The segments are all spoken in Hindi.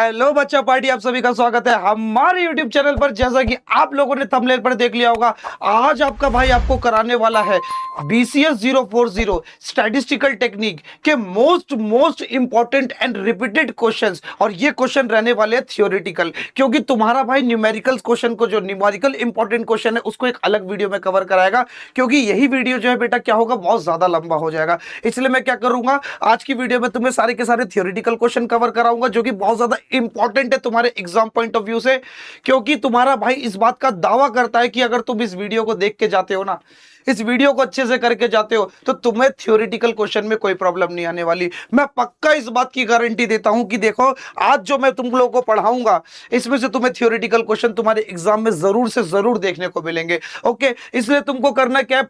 हेलो बच्चा पार्टी, आप सभी का स्वागत है हमारे YouTube चैनल पर। जैसा कि आप लोगों ने थंबनेल पर देख लिया होगा, आज आपका भाई आपको कराने वाला है BCS 040 स्टैटिस्टिकल टेक्निक के most important and repeated questions. और ये क्वेश्चन रहने वाले हैं थियोरेटिकल, क्योंकि तुम्हारा भाई न्यूमेरिकल क्वेश्चन को, जो न्यूमेरिकल इंपॉर्टेंट क्वेश्चन है, उसको एक अलग वीडियो में कवर कराएगा। क्योंकि यही वीडियो जो है बेटा क्या होगा, बहुत ज्यादा लंबा हो जाएगा। इसलिए मैं क्या करूंगा, आज की वीडियो में तुम्हें सारे के सारे थियोरेटिकल क्वेश्चन कवर कराऊंगा, जो कि बहुत ज्यादा इंपॉर्टेंट है तुम्हारे एग्जाम पॉइंट ऑफ व्यू से। क्योंकि तुम्हारा भाई इस बात का दावा करता है कि अगर तुम इस वीडियो को देख के जाते हो ना, इस वीडियो को अच्छे से करके जाते हो, तो तुम्हें थ्योरेटिकल क्वेश्चन में कोई प्रॉब्लम नहीं आने वाली। मैं पक्का इस बात की गारंटी देता हूं कि देखो, आज जो मैं तुम लोगों को पढ़ाऊंगा, इसमें से तुम्हें थ्योरेटिकल क्वेश्चन तुम्हारे एग्जाम में जरूर से जरूर देखने को मिलेंगे। ओके, इसलिए तुमको करना क्या है,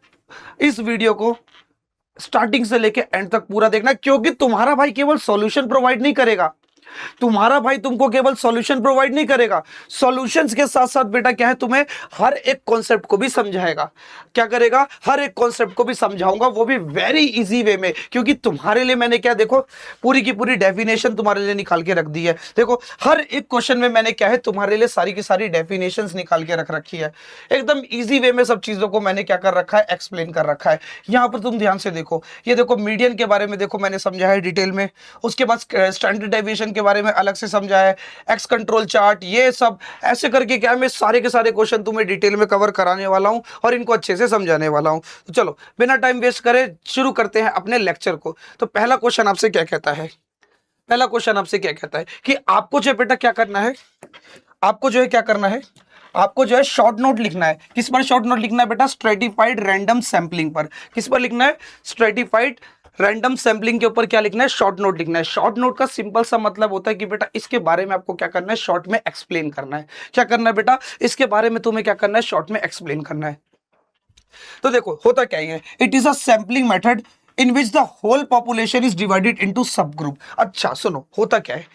इस वीडियो को स्टार्टिंग से लेके एंड तक पूरा देखना। क्योंकि तुम्हारा भाई केवल सॉल्यूशन प्रोवाइड नहीं करेगा, तुम्हारा भाई तुमको केवल सॉल्यूशन प्रोवाइड नहीं करेगा, सॉल्यूशंस के साथ साथ बेटा क्या है, तुम्हें हर एक कॉन्सेप्ट को भी समझाएगा। क्या करेगा, हर एक कॉन्सेप्ट को भी समझाऊंगा, वो भी वेरी इजी वे में। क्योंकि तुम्हारे लिए मैंने क्या, देखो, पूरी की पूरी डेफिनेशन तुम्हारे लिए निकाल के रख दी है। देखो, हर एक क्वेश्चन में मैंने क्या है, तुम्हारे लिए सारी की सारी डेफिनेशंस निकाल के रख रखी है। एकदम इजी वे में सब चीजों को मैंने क्या कर रखा है, एक्सप्लेन कर रखा है। यहां पर तुम ध्यान से देखो, ये देखो मीडियन के बारे में देखो मैंने समझा है डिटेल में। उसके बाद स्टैंडर्ड डेविएशन के बारे में अलग से समझा है, एक्स कंट्रोल चार्ट, ये सब ऐसे करके क्या, मैं सारे के सारे क्वेश्चन तुम्हें डिटेल में कवर कराने वाला हूं और इनको अच्छे से समझाने वाला हूं। तो चलो बिना टाइम वेस्ट करे शुरू करते हैं अपने लेक्चर को। तो पहला क्वेश्चन आपसे क्या कहता है, पहला क्वेश्चन आपसे क्या कहता है कि आपको जो बेटा क्या करना है, आपको जो है क्या करना है, आपको जो है शॉर्ट नोट लिखना है। किस पर शॉर्ट नोट लिखना है बेटा, स्ट्रेटिफाइड रैंडम सैंपलिंग पर। किस पर लिखना है, स्ट्रेटिफाइड रैंडम सैंपलिंग के ऊपर क्या लिखना है, शॉर्ट नोट लिखना है। शॉर्ट नोट का सिंपल सा मतलब होता है कि बेटा इसके बारे में आपको क्या करना है, शॉर्ट में एक्सप्लेन करना है। क्या करना है बेटा, इसके बारे में तुम्हें क्या करना है, शॉर्ट में एक्सप्लेन करना है। तो देखो होता क्या है, it is a sampling method in which the whole population is divided into sub group. अच्छा सुनो, होता क्या है,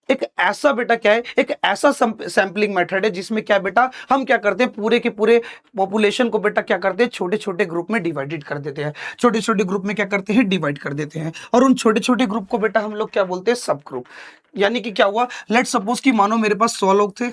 एक ऐसा बेटा क्या है, एक ऐसा सैंपलिंग मेथड है जिसमें क्या बेटा, हम क्या करते हैं, पूरे के पूरे पॉपुलेशन को बेटा क्या करते हैं, छोटे छोटे ग्रुप में डिवाइडेड कर देते हैं। छोटे छोटे ग्रुप में क्या करते हैं, डिवाइड कर देते हैं। और उन छोटे छोटे ग्रुप को बेटा हम लोग क्या बोलते हैं, सब ग्रुप। यानी कि क्या हुआ, लेट सपोज कि मानो मेरे पास 100 लोग थे,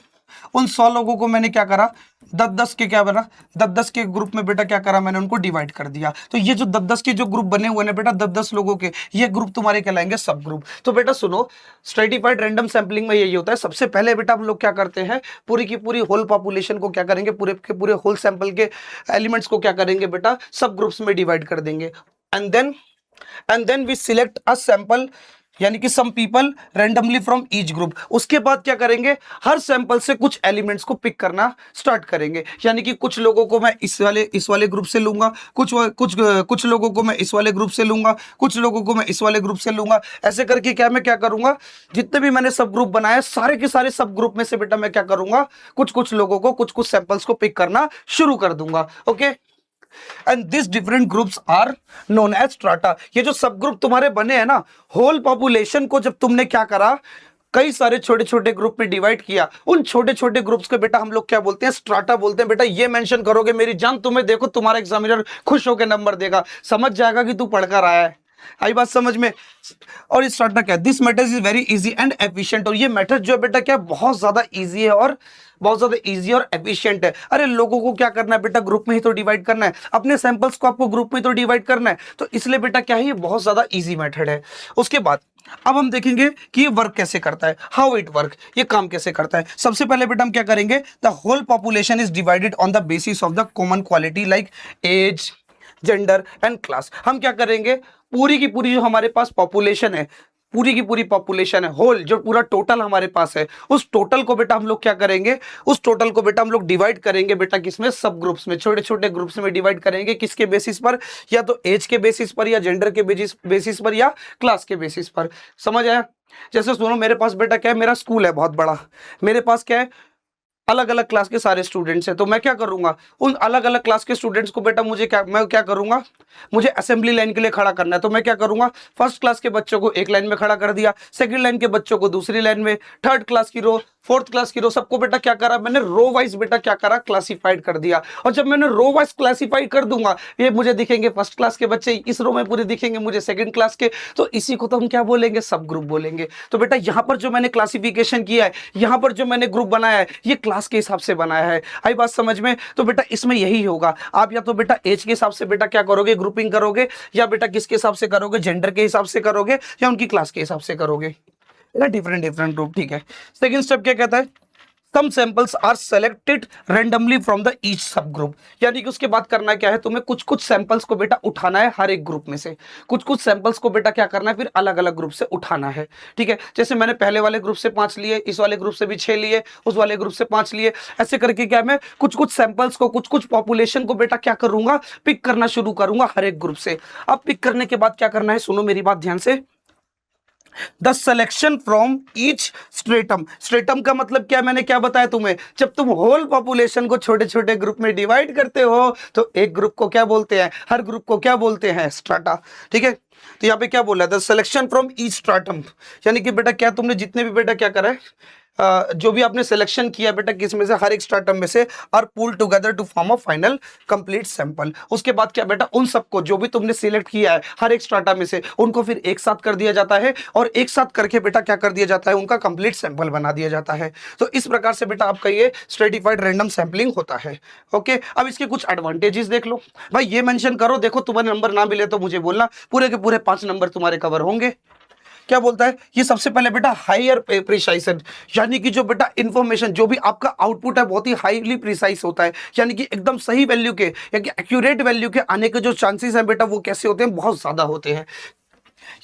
उन 100 लोगों को मैंने क्या करा, 10-10 के क्या बना, 10-10 के ग्रुप में बेटा क्या करा, मैंने उनको डिवाइड कर दिया। तो ये जो 10-10 के जो ग्रुप बने हुए हैं बेटा, 10-10 लोगों के, ये ग्रुप तुम्हारे कहलाएंगे सब ग्रुप। तो बेटा सुनो, स्ट्रेटिफाइड रैंडम सैंपलिंग में यही होता है। सबसे पहले बेटा हम लोग क्या करते हैं, पूरी की पूरी होल पॉपुलेशन को क्या करेंगे, पूरे के पूरे होल सैंपल के एलिमेंट्स को क्या करेंगे बेटा, सब ग्रुप्स में डिवाइड कर देंगे। And then we select a sample, यानी कि some people randomly from each group. उसके बाद क्या करेंगे, हर सैंपल से कुछ एलिमेंट्स को पिक करना स्टार्ट करेंगे। यानी कि कुछ लोगों को मैं इस वाले ग्रुप से लूंगा, कुछ लोगों को मैं इस वाले ग्रुप से लूंगा, कुछ लोगों को मैं इस वाले ग्रुप से लूंगा। ऐसे करके क्या मैं क्या करूंगा, जितने भी मैंने सब ग्रुप बनाए, सारे के सारे सब ग्रुप में से बेटा मैं क्या करूंगा, कुछ कुछ लोगों को, कुछ कुछ सैंपल्स को पिक करना शुरू कर दूंगा। Okay, and this different groups are known as strata. ये जो सब ग्रुप तुम्हारे बने हैं ना, होल पॉपुलेशन को जब तुमने क्या करा, कई सारे छोटे छोटे ग्रुप में डिवाइड किया, उन छोटे छोटे ग्रुप्स को बेटा हम लोग क्या बोलते हैं, स्ट्राटा बोलते हैं। बेटा ये मेंशन करोगे मेरी जान, तुम्हें देखो तुम्हारा एग्जामिनर खुश होकर नंबर देगा, समझ जाएगा कि तू पढ़कर आया है। आई बात समझ में। और इस स्ट्राटा क्या है, this method is very easy and efficient. और ये मेथड जो है बेटा क्या, बहुत ज्यादा इजी है और बहुत ज्यादा इजी और एफिशिएंट है। अरे लोगों को क्या करना है बेटा, ग्रुप में ही तो डिवाइड करना है, अपने सैंपल्स को आपको ग्रुप में तो डिवाइड करना है। तो इसलिए बेटा क्या है, ये बहुत ज्यादा इजी मेथड है। उसके बाद अब हम देखेंगे कि ये वर्क कैसे करता है, हाउ इट वर्क, ये काम कैसे करता है। सबसे पहले बेटा हम क्या करेंगे, the whole population is divided on the basis of the common quality like age, gender and class. हम क्या करेंगे, पूरी की पूरी जो हमारे पास पॉपुलेशन है, पूरी की पूरी पॉपुलेशन है, होल जो पूरा टोटल हमारे पास है, उस टोटल को बेटा हम लोग क्या करेंगे, उस टोटल को बेटा हम लोग डिवाइड करेंगे बेटा किसमें, सब ग्रुप्स में, छोटे छोटे ग्रुप्स में डिवाइड करेंगे। किसके बेसिस पर, या तो एज के बेसिस पर, या जेंडर के बेसिस पर, या क्लास के बेसिस पर। समझ आया। जैसे सुनो, मेरे पास बेटा क्या है, मेरा स्कूल है बहुत बड़ा, मेरे पास क्या है, अलग अलग क्लास के सारे स्टूडेंट्स हैं, तो मैं क्या करूंगा, उन अलग अलग क्लास के स्टूडेंट्स को बेटा मैं क्या करूंगा, मुझे असेंबली लाइन के लिए खड़ा करना है। तो मैं क्या करूंगा, फर्स्ट क्लास के बच्चों को एक लाइन में खड़ा कर दिया, सेकंड लाइन के बच्चों को दूसरी लाइन में, थर्ड क्लास की रो, फोर्थ क्लास की रो, सबको बेटा क्या करा मैंने, रो वाइज बेटा क्या करा, क्लासिफाइड कर दिया। और जब मैंने रो वाइज क्लासिफाइड कर दूंगा, ये मुझे दिखेंगे फर्स्ट क्लास के बच्चे, इस रो में पूरे दिखेंगे मुझे सेकंड क्लास के, तो इसी को तो हम क्या बोलेंगे, सब ग्रुप बोलेंगे। तो बेटा यहां पर जो मैंने क्लासिफिकेशन किया है, यहां पर जो मैंने ग्रुप बनाया है, ये क्लास के हिसाब से बनाया है। आई बात समझ में? तो बेटा इसमें यही होगा, आप या तो बेटा एज के हिसाब से बेटा क्या करोगे, ग्रुपिंग करोगे, या बेटा किसके हिसाब से करोगे, जेंडर के हिसाब से करोगे, या उनकी क्लास के हिसाब से करोगे, डिफरेंट डिफरेंट ग्रुप। ठीक है, सेकंड स्टेप क्या कहता है, some samples are selected randomly from the each sub group. यानी कि उसके बाद करना क्या है, तुम्हें कुछ कुछ सैंपल्स को बेटा उठाना है हर एक ग्रुप में से, कुछ कुछ सैंपल्स को बेटा क्या करना है, फिर अलग अलग ग्रुप से उठाना है। ठीक है, जैसे मैंने पहले वाले ग्रुप से 5 लिए, इस वाले ग्रुप से भी 6 लिए, उस वाले ग्रुप से 5 लिए, ऐसे करके क्या मैं कुछ कुछ सैंपल्स को, कुछ कुछ पॉपुलेशन को बेटा क्या करूंगा, पिक करना शुरू करूंगा हर एक ग्रुप से। अब पिक करने के बाद क्या करना है, सुनो मेरी बात ध्यान से, the selection from each stratum. Stratum का मतलब क्या, मैंने क्या बताया तुम्हें, जब तुम होल पॉपुलेशन को छोटे छोटे ग्रुप में डिवाइड करते हो तो एक ग्रुप को क्या बोलते हैं, हर ग्रुप को क्या बोलते हैं, स्ट्राटा। ठीक है, तो यहाँ पे क्या बोला, द सिलेक्शन फ्रॉम ईच स्ट्राटम, यानी कि बेटा क्या तुमने जितने भी बेटा क्या करा है, जो भी आपने सिलेक्शन किया बेटा किस में से, हर एक स्ट्राटम में से, are pull together to form a final complete sample. उसके बाद क्या बेटा, उन सबको जो भी तुमने सिलेक्ट किया है हर एक स्ट्राटा में से, उनको फिर एक साथ कर दिया जाता है, और एक साथ करके बेटा क्या कर दिया जाता है, उनका कंप्लीट सैंपल बना दिया जाता है। तो इस प्रकार से बेटा आपका ये स्ट्रेटिफाइड रैंडम सैंपलिंग होता है। ओके, अब इसके कुछ एडवांटेजेस देख लो भाई, ये मेंशन करो, देखो तुम्हारे नंबर ना मिले तो मुझे बोलना, पूरे के पूरे 5 नंबर तुम्हारे कवर होंगे। क्या बोलता है ये, सबसे पहले बेटा हायर प्रिसाइजन, यानी कि जो बेटा इंफॉर्मेशन, जो भी आपका आउटपुट है बहुत ही हाईली प्रिसाइज होता है, यानी कि एकदम सही वैल्यू के या कि एक्यूरेट वैल्यू के आने के जो चांसेस हैं बेटा वो कैसे होते हैं, बहुत ज्यादा होते हैं।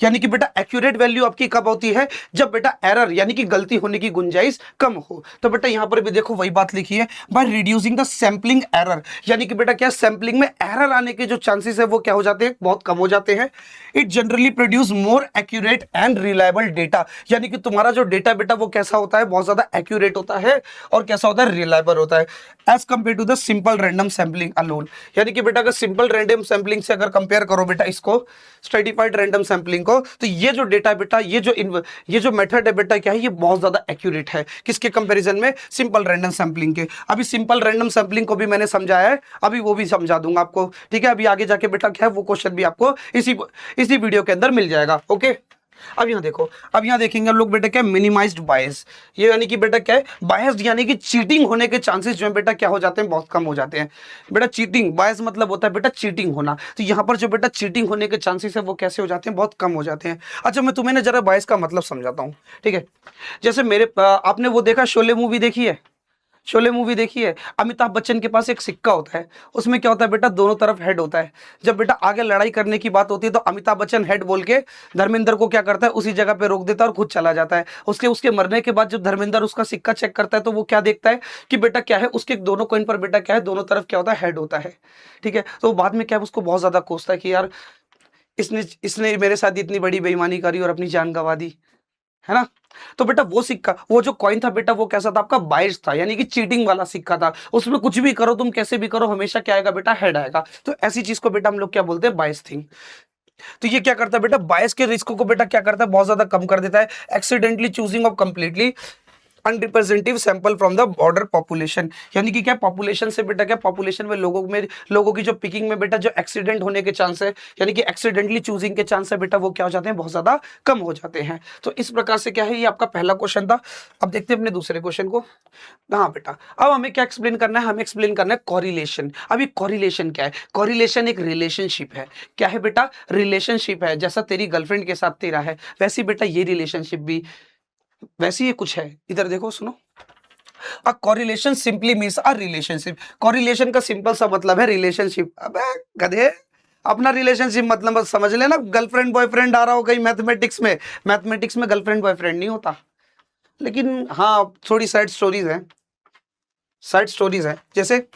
यानी कि बेटा एक्यूरेट वैल्यू आपकी कब होती है, जब बेटा एरर यानी कि गलती होने की गुंजाइश कम हो। तो बेटा यहां पर भी देखो वही बात लिखी है, by reducing the sampling error, यानी कि बेटा क्या सैंपलिंग में एरर आने के जो चांसेस है वो क्या हो जाते हैं, बहुत कम हो जाते हैं। It generally produce more accurate and reliable data, यानी कि तुम्हारा जो डेटा बेटा वो कैसा होता है, बहुत ज्यादा एक्यूरेट होता है और कैसा होता है, रिलायबल होता है, as compare to the simple random sampling alone. यानी कि बेटा अगर सिंपल रैंडम सैंपलिंग से अगर कंपेयर करो बेटा इसको स्ट्रेटिफाइड रैंडम सैंपलिंग को, तो ये जो डेटा है बेटा, ये जो मेथड है बेटा क्या है, ये बहुत ज्यादा एक्यूरेट है, किसके कंपैरिजन में, सिंपल रैंडम सैंपलिंग के। अभी सिंपल रैंडम सैंपलिंग को भी मैंने समझाया है, अभी वो भी समझा दूंगा आपको। ठीक है, अभी आगे जाके बेटा क्या है वो क्वेश्चन भी आपको इसी वीडियो के अंदर मिल जाएगा। ओके, अब यहाँ देखो, अब यहाँ देखेंगे हम लोग बेटा क्या, मिनिमाइज्ड बायस, ये यानी कि बेटा क्या है, बायस यानी कि चीटिंग होने के चांसेस जो है बेटा क्या हो जाते हैं, बहुत कम हो जाते हैं। बेटा चीटिंग, बायस मतलब होता है बेटा चीटिंग होना, तो यहाँ पर जो बेटा चीटिंग होने के चांसेस है वो कैसे हो जाते हैं, बहुत कम हो जाते हैं। अच्छा मैं तुम्हें ना जरा बायस का मतलब समझाता हूँ। ठीक है, जैसे आपने वो देखा, शोले मूवी देखी है, शोले मूवी देखी है, अमिताभ बच्चन के पास एक सिक्का होता है, उसमें क्या होता है बेटा, दोनों तरफ हेड होता है। जब बेटा आगे लड़ाई करने की बात होती है तो अमिताभ बच्चन हेड बोल के धर्मेंद्र को क्या करता है, उसी जगह पे रोक देता है और खुद चला जाता है। उसके मरने के बाद जब धर्मेंद्र उसका सिक्का चेक करता है तो वो क्या देखता है कि बेटा क्या है, उसके दोनों कॉइन पर बेटा क्या है, दोनों तरफ क्या होता है, हेड होता है। ठीक है, तो बाद में क्या है, उसको बहुत ज्यादा कोसता है कि यार इसने इसने मेरे साथ इतनी बड़ी बेईमानी करी और अपनी जान गंवा दी, है ना। तो बेटा वो सिक्का, वो जो कॉइन था बेटा वो कैसा था, आपका बायस था, यानी कि चीटिंग वाला सिक्का था। उसमें कुछ भी करो तुम, कैसे भी करो, हमेशा क्या आएगा बेटा, हेड आएगा। तो ऐसी चीज को बेटा हम लोग क्या बोलते हैं, बायस थिंग। तो ये क्या करता है बेटा, बायस के रिस्क को बेटा क्या करता है, बहुत ज्यादा कम कर देता है। Accidentally choosing of completely unrepresentative sample from the border population, यानी कि क्या पॉपुलेशन से बेटा क्या, पॉपुलेशन में लोगों की जो पिकिंग में बेटा जो एक्सीडेंट होने के चांस है, यानी कि एक्सीडेंटली चूजिंग के चांस है बेटा वो क्या हो जाते हैं, बहुत ज्यादा कम हो जाते हैं। तो इस प्रकार से क्या है, ये आपका पहला क्वेश्चन था। अब देखते हैं अपने दूसरे क्वेश्चन को। हाँ बेटा, अब हमें क्या एक्सप्लेन करना है, हमें एक्सप्लेन करना है कॉरिलेशन। अभी कॉरिलेशन क्या है, कॉरिलेशन एक रिलेशनशिप है। क्या है बेटा, रिलेशनशिप है, जैसा तेरी गर्लफ्रेंड के साथ तेरा है वैसे बेटा ये रिलेशनशिप भी वैसे ही कुछ है। इधर देखो सुनो, a correlation simply means a relationship. Correlation का सिंपल सा मतलब है रिलेशनशिप। अबे गधे, अपना रिलेशनशिप मतलब समझ लेना, गर्लफ्रेंड बॉयफ्रेंड आ रहा हो कहीं मैथमेटिक्स में गर्लफ्रेंड बॉयफ्रेंड नहीं होता। लेकिन हाँ थोड़ी साइड स्टोरीज हैं, जैसे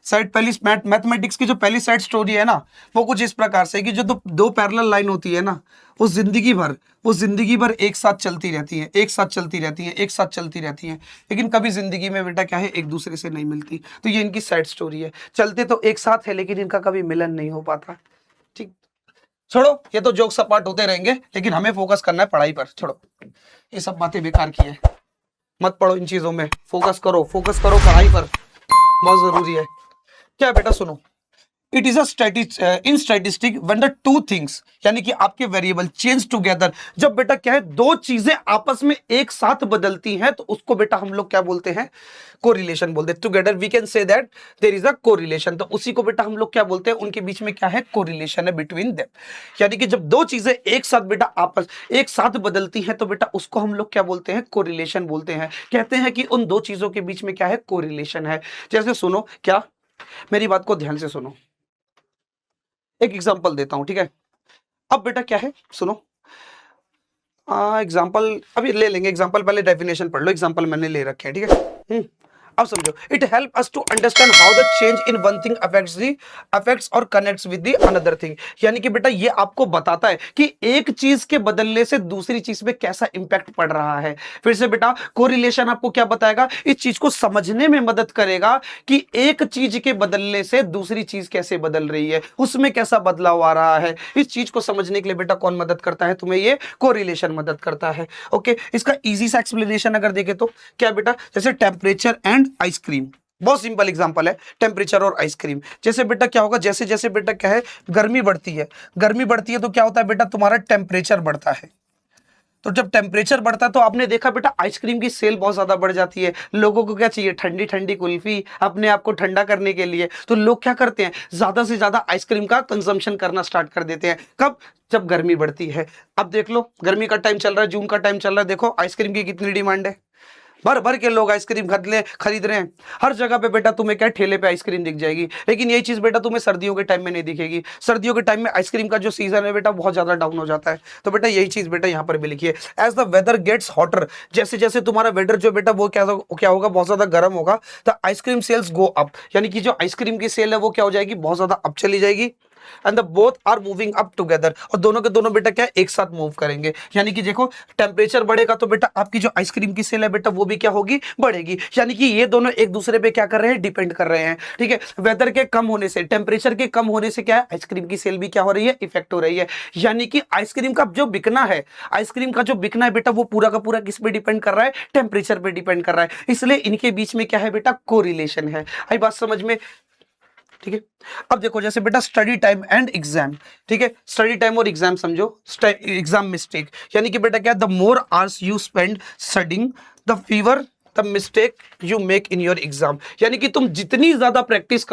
साइड पहली मैथमेटिक्स की जो पहली साइड स्टोरी है ना, वो कुछ इस प्रकार से कि जो दो पैरेलल लाइन होती है ना, वो जिंदगी भर एक साथ चलती रहती है, एक साथ चलती रहती है, एक साथ चलती रहती है, लेकिन कभी जिंदगी में बेटा क्या है, एक दूसरे से नहीं मिलती। तो ये इनकी साइड स्टोरी है, चलते तो एक साथ है लेकिन इनका कभी मिलन नहीं हो पाता। ठीक, छोड़ो, ये तो जोक सपाट होते रहेंगे, लेकिन हमें फोकस करना है पढ़ाई पर। छोड़ो, ये सब बातें बेकार की है, मत पढ़ो इन चीजों में, फोकस करो पढ़ाई पर, बहुत जरूरी है। क्या बेटा सुनो, it is in statistic when the two things, यानी कि आपके वेरिएबल चेंज टुगेदर, जब बेटा क्या है दो चीजें आपस में एक साथ बदलती हैं, तो उसको बेटा हम लोग क्या बोलते हैं, कोरिलेशन बोलते हैं। Together we can say that there is a correlation, तो उसी को बेटा हम लोग क्या बोलते हैं, उनके बीच में क्या है, कोरिलेशन है बिटवीन देम। यानी कि जब दो चीजें एक साथ बेटा एक साथ बदलती हैं, तो बेटा उसको हम लोग क्या बोलते हैं, कोरिलेशन बोलते हैं। कहते हैं कि उन दो चीजों के बीच में क्या है, कोरिलेशन है। जैसे सुनो, क्या, मेरी बात को ध्यान से सुनो, एक एग्जांपल देता हूं, ठीक है। अब बेटा क्या है, सुनो, एग्जांपल अभी ले लेंगे, एग्जांपल पहले डेफिनेशन पढ़ लो, एग्जांपल मैंने ले रखे हैं, ठीक है। अब समझो, it help us to understand how the change in one thing affects और connects with the another thing. यानी कि बेटा ये आपको बताता है कि एक चीज के बदलने से दूसरी चीज पे कैसा इंपैक्ट पड़ रहा है। फिर से बेटा, कोरिलेशन आपको क्या बताएगा, इस चीज को समझने में मदद करेगा कि एक चीज के बदलने से दूसरी चीज कैसे बदल रही है, उसमें कैसा बदलाव आ रहा है। इस चीज को समझने के लिए बेटा कौन मदद करता है तुम्हें, ये कोरिलेशन मदद करता है। ओके, इसका इजी सा एक्सप्लेनेशन अगर देखें तो क्या बेटा, जैसे टेम्परेचर एंड आइसक्रीम, बहुत सिंपल एग्जांपल है, टेम्परेचर और आइसक्रीम। जैसे बेटा क्या होगा, जैसे जैसे बेटा क्या है, गर्मी बढ़ती है तो क्या होता है बेटा, तुम्हारा टेम्परेचर बढ़ता है। तो जब टेम्परेचर बढ़ता है तो आपने देखा बेटा आइसक्रीम की सेल बहुत ज्यादा बढ़ जाती है। लोगों को क्या चाहिए, ठंडी ठंडी कुल्फी, अपने आप को ठंडा करने के लिए। तो लोग क्या करते हैं, ज्यादा से ज्यादा आइसक्रीम का कंजम्पशन करना स्टार्ट कर देते हैं। कब, जब गर्मी बढ़ती है। अब देख लो, गर्मी का टाइम चल रहा है, जून का टाइम चल रहा है, देखो आइसक्रीम की कितनी डिमांड है, भर भर के लोग आइसक्रीम खरीद रहे हैं। हर जगह पे बेटा तुम्हें क्या, ठेले पे आइसक्रीम दिख जाएगी। लेकिन यही चीज बेटा तुम्हें सर्दियों के टाइम में नहीं दिखेगी। सर्दियों के टाइम में आइसक्रीम का जो सीजन है बेटा बहुत ज्यादा डाउन हो जाता है। तो बेटा यही चीज बेटा यहाँ पर भी लिखी है, as the weather gets hotter, जैसे जैसे तुम्हारा वेदर जो बेटा वो क्या होगा, बहुत ज्यादा गर्म होगा, तो आइसक्रीम सेल्स गो अप, यानी कि जो आइसक्रीम की सेल है वो क्या हो जाएगी, बहुत ज्यादा अप चली जाएगी। And the both are moving up together, और दोनों के दोनों बेटा क्या, एक साथ मूव करेंगे। यानी कि देखो, टेम्परेचर बढ़ेगा तो बेटा आपकी जो आइसक्रीम की सेल है बेटा वो भी क्या होगी, बढ़ेगी। यानी कि ये दोनों एक दूसरे पे क्या कर रहे हैं, डिपेंड कर रहे हैं। ठीक है, वेदर के कम होने से, टेम्परेचर के कम होने से क्या है, आइसक्रीम की सेल भी क्या हो रही है, इफेक्ट हो रही है। यानी कि आइसक्रीम का जो बिकना है, बेटा वो पूरा का पूरा किस पे डिपेंड कर रहा है, टेम्परेचर पे डिपेंड कर रहा है। इसलिए इनके बीच में क्या है बेटा, कोरिलेशन है। आई बात समझ में, ठीक है। अब देखो, जैसे बेटा स्टडी टाइम एंड एग्जाम, ठीक है, स्टडी टाइम और एग्जाम समझो, एग्जाम मिस्टेक, यानी कि बेटा क्या, the more hours you spend studying, the fever the mistake you make in your exam. यानी कि तुम जितनी ज्यादा प्रैक्टिस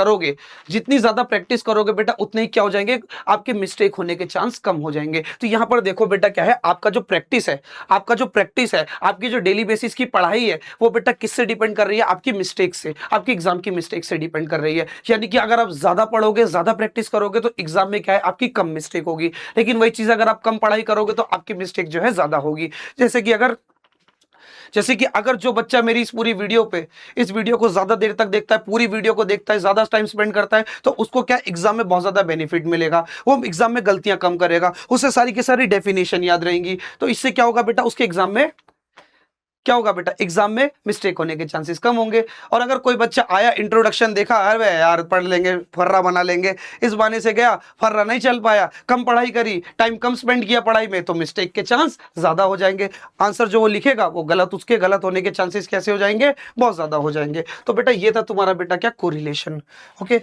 करोगे बेटा, उतने ही क्या हो जाएंगे, आपके मिस्टेक होने के चांस कम हो जाएंगे। तो यहां पर देखो बेटा क्या है, आपका जो प्रैक्टिस है, आपकी जो डेली बेसिस की पढ़ाई है, वो बेटा किससे डिपेंड कर रही है, आपकी मिस्टेक से, आपकी एग्जाम की मिस्टेक से डिपेंड कर रही है। यानी कि अगर आप ज्यादा पढ़ोगे, ज्यादा प्रैक्टिस करोगे, तो एग्जाम में क्या है, आपकी कम मिस्टेक होगी। लेकिन वही चीज अगर आप कम पढ़ाई करोगे तो आपकी मिस्टेक जो है ज्यादा होगी। जैसे कि अगर जो बच्चा मेरी इस वीडियो को ज्यादा देर तक देखता है, पूरी वीडियो को देखता है, ज्यादा टाइम स्पेंड करता है, तो उसको क्या, एग्जाम में बहुत ज्यादा बेनिफिट मिलेगा। वो एग्जाम में गलतियां कम करेगा, उसे सारी की सारी डेफिनेशन याद रहेंगी। तो इससे क्या होगा बेटा, उसके एग्जाम में मिस्टेक होने के चांसेस कम होंगे। और अगर कोई बच्चा आया, इंट्रोडक्शन देखा, अरे यार पढ़ लेंगे, फर्रा बना लेंगे, इस बहाने से गया, फर्रा नहीं चल पाया, कम पढ़ाई करी, टाइम कम स्पेंड किया पढ़ाई में, तो मिस्टेक के चांस ज्यादा हो जाएंगे। आंसर जो वो लिखेगा वो गलत, उसके गलत होने के चांसेस कैसे हो जाएंगे, बहुत ज्यादा हो जाएंगे। तो बेटा ये था तुम्हारा बेटा क्या, कोरिलेशन। ओके,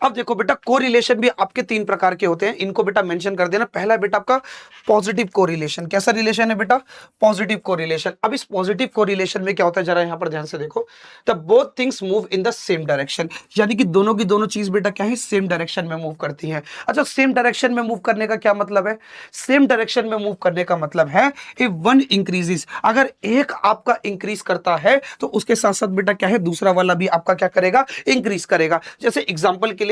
अब देखो बेटा, कोरिलेशन भी आपके तीन प्रकार के होते हैं, इनको बेटा मेंशन कर देना। पहला बेटा आपका पॉजिटिव कोरिलेशन। कैसा रिलेशन है बेटा, पॉजिटिव कोरिलेशन। अब इस पॉजिटिव कोरिलेशन में क्या होता है, जरा यहां पर ध्यान से देखो, the both things move in the same direction, यानी कि दोनों की दोनों चीज बेटा क्या है, सेम डायरेक्शन में मूव करती है। अच्छा, सेम डायरेक्शन में मूव करने का क्या मतलब है, सेम डायरेक्शन में मूव करने का मतलब है, इफ वन इंक्रीजेस, अगर एक आपका इंक्रीज करता है तो उसके साथ साथ बेटा क्या है, दूसरा वाला भी आपका क्या करेगा, इंक्रीज करेगा। जैसे एग्जांपल के लिए,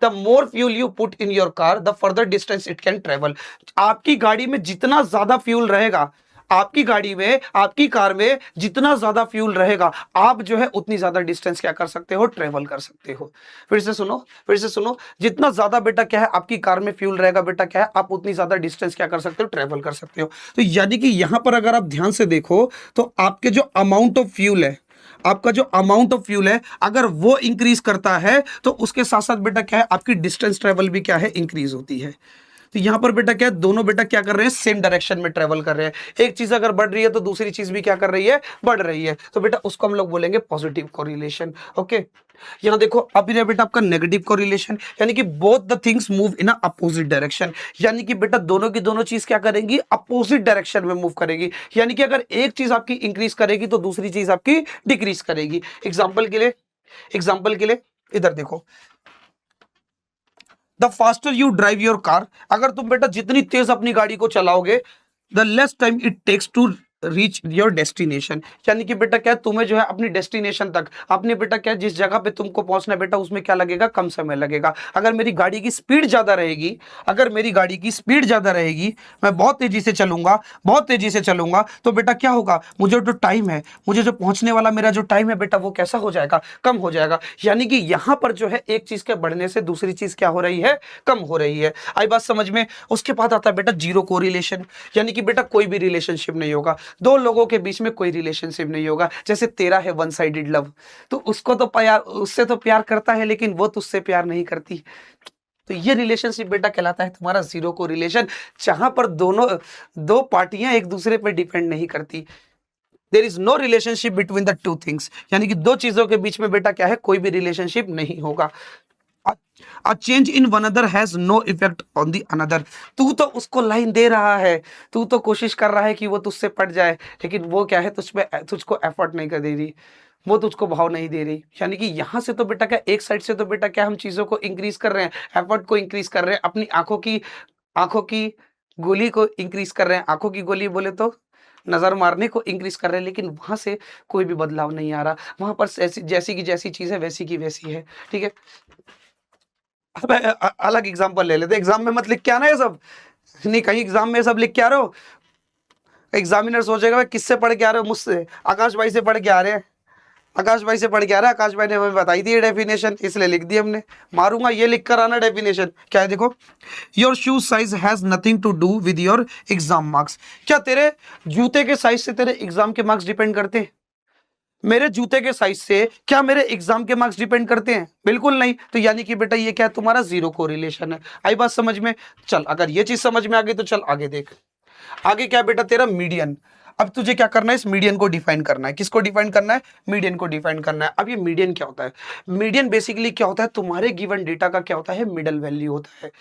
the more fuel you put in your car the further distance it can travel. आपकी गाड़ी में जितना ज्यादा फ्यूल रहेगा, आपकी गाड़ी में, आपकी कार में जितना ज्यादा फ्यूल रहेगा, आप जो है उतनी ज्यादा डिस्टेंस क्या कर सकते हो, ट्रेवल कर सकते हो। फिर से सुनो, फिर से सुनो, जितना ज्यादा बेटा क्या है आपकी कार में फ्यूल रहेगा, बेटा क्या है आप उतनी ज्यादा डिस्टेंस क्या कर सकते हो, ट्रेवल कर सकते हो। तो यानी कि यहां पर अगर आप ध्यान से देखो तो आपके जो अमाउंट ऑफ फ्यूल है, आपका जो अमाउंट ऑफ फ्यूल है, अगर वो इंक्रीज करता है तो उसके साथ साथ बेटा क्या है आपकी डिस्टेंस ट्रेवल भी क्या है, इंक्रीज होती है। तो यहां पर बेटा क्या है, दोनों बेटा क्या कर रहे हैं, सेम डायरेक्शन में ट्रेवल कर रहे हैं। एक चीज अगर बढ़ रही है तो दूसरी चीज भी क्या कर रही है, बढ़ रही है। तो बेटा उसको हम लोग बोलेंगे पॉजिटिव कोरिलेशन। ओके, यहां देखो अब ये बेटा आपका नेगेटिव कोरिलेशन, यानी कि both the things move in a opposite direction, यानी कि बेटा दोनों की दोनों चीज क्या करेंगी, अपोजिट डायरेक्शन में मूव करेगी। यानी कि अगर एक चीज आपकी इंक्रीज करेगी तो दूसरी चीज आपकी डिक्रीज करेगी। एग्जाम्पल के लिए, एग्जाम्पल के लिए इधर देखो, the faster you drive your car, अगर तुम बेटा जितनी तेज अपनी गाड़ी को चलाओगे, the less time it takes to reach your destination, यानी कि बेटा क्या है तुम्हें जो है अपनी डेस्टिनेशन तक, अपने बेटा क्या है जिस जगह पे तुमको पहुंचना है बेटा उसमें क्या लगेगा, कम समय लगेगा। अगर मेरी गाड़ी की स्पीड ज्यादा रहेगी, अगर मेरी गाड़ी की स्पीड ज्यादा रहेगी, मैं बहुत तेजी से चलूंगा, बहुत तेजी से चलूंगा, तो बेटा क्या होगा, मुझे जो टाइम है, मुझे जो पहुंचने वाला मेरा जो टाइम है बेटा वो कैसा हो जाएगा, कम हो जाएगा। यानी कि यहां पर जो है एक चीज के बढ़ने से दूसरी चीज क्या हो रही है, कम हो रही है। आई बात समझ में। उसके बाद आता है बेटा जीरो कोरिलेशन, यानी कि बेटा कोई भी रिलेशनशिप नहीं होगा, दो लोगों के बीच में कोई रिलेशनशिप नहीं होगा। जैसे तेरा है वन साइडेड लव, तो उसको तो प्यार, उससे तो प्यार करता है लेकिन वो तुझसे प्यार नहीं करती, तो ये रिलेशनशिप बेटा कहलाता है तुम्हारा जीरो को रिलेशन, जहां पर दोनों, दो पार्टियां एक दूसरे पर डिपेंड नहीं करती। There is no relationship between the two things, यानी कि दो चीजों के बीच में बेटा क्या है, कोई भी रिलेशनशिप नहीं होगा। A change in one another has no effect on the another, तू तो उसको लाइन दे रहा है, तू तो कोशिश कर रहा है कि वो तुझसे पट जाए, लेकिन वो क्या है तुझ पे, तुझको एफर्ट नहीं कर दे रही, वो तुझको भाव नहीं दे रही। यानी कि यहां से तो बेटा क्या, एक साइड से तो बेटा क्या हम चीजों को इंक्रीज कर रहे हैं, एफर्ट को इंक्रीज कर रहे हैं, अपनी आंखों की गोली को इंक्रीज कर रहे हैं, आंखों की गोली बोले तो नजर मारने को इंक्रीज कर रहे हैं, लेकिन वहां से कोई भी बदलाव नहीं आ रहा, वहां पर जैसी की जैसी चीज है वैसी की वैसी है। ठीक है, अब अलग एग्जांपल ले लेते, एग्जाम में मत लिख के आना ये सब, नहीं कहीं एग्जाम में सब लिख के आ रहे हो, एग्जामिनर सोचेगा भाई किससे पढ़ के आ रहे हो, मुझसे, आकाश भाई से पढ़ के आ रहे हैं, आकाश भाई से पढ़ के आ रहा है, आकाश भाई ने हमें बताई थी ये डेफिनेशन इसलिए लिख दी हमने, मारूंगा ये लिख कर आना डेफिनेशन क्या है। देखो, your shoes size has nothing to do with your exam marks, क्या तेरे जूते के साइज से तेरे एग्जाम के मार्क्स डिपेंड करते हैं, मेरे जूते के साइज से क्या मेरे एग्जाम के मार्क्स डिपेंड करते हैं, बिल्कुल नहीं। तो यानी कि बेटा ये क्या है, तुम्हारा जीरो कोरिलेशन है। आई बात समझ में। चल अगर ये चीज समझ में आ गई तो चल आगे देख, आगे क्या बेटा तेरा मीडियन। अब तुझे क्या करना है, इस मीडियन को डिफाइन करना है, किसको डिफाइन करना है, मीडियन को डिफाइन करना है। अब ये मीडियन क्या होता है, मीडियन बेसिकली क्या होता है, तुम्हारे गिवन डेटा का क्या होता है, मिडल वैल्यू होता है।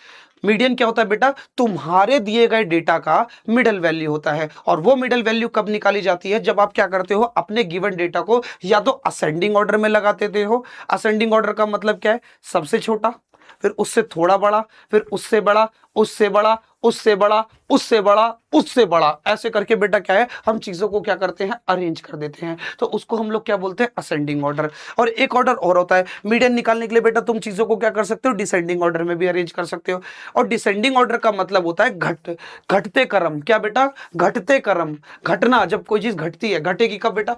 मीडियन क्या होता है बेटा, तुम्हारे दिए गए डेटा का मिडल वैल्यू होता है, और वो मिडल वैल्यू कब निकाली जाती है, जब आप क्या करते हो, अपने गिवन डेटा को या तो असेंडिंग ऑर्डर में लगा देते हो। असेंडिंग ऑर्डर का मतलब क्या है, सबसे छोटा, फिर उससे थोड़ा बड़ा, फिर उससे बड़ा, उससे बड़ा, उससे बड़ा, उससे बड़ा, उससे बड़ा, ऐसे करके बेटा क्या है, हम चीजों को क्या करते हैं, अरेंज कर देते हैं। तो उसको हम लोग क्या बोलते हैं, असेंडिंग ऑर्डर। और एक ऑर्डर और होता है मीडियन निकालने के लिए बेटा, तुम चीजों को क्या कर सकते हो, डिसेंडिंग ऑर्डर में भी अरेंज कर सकते हो। और डिसेंडिंग ऑर्डर का मतलब होता है घटते क्रम। क्या बेटा, घटते क्रम, घटना, जब कोई चीज घटती है, घटेगी कब बेटा,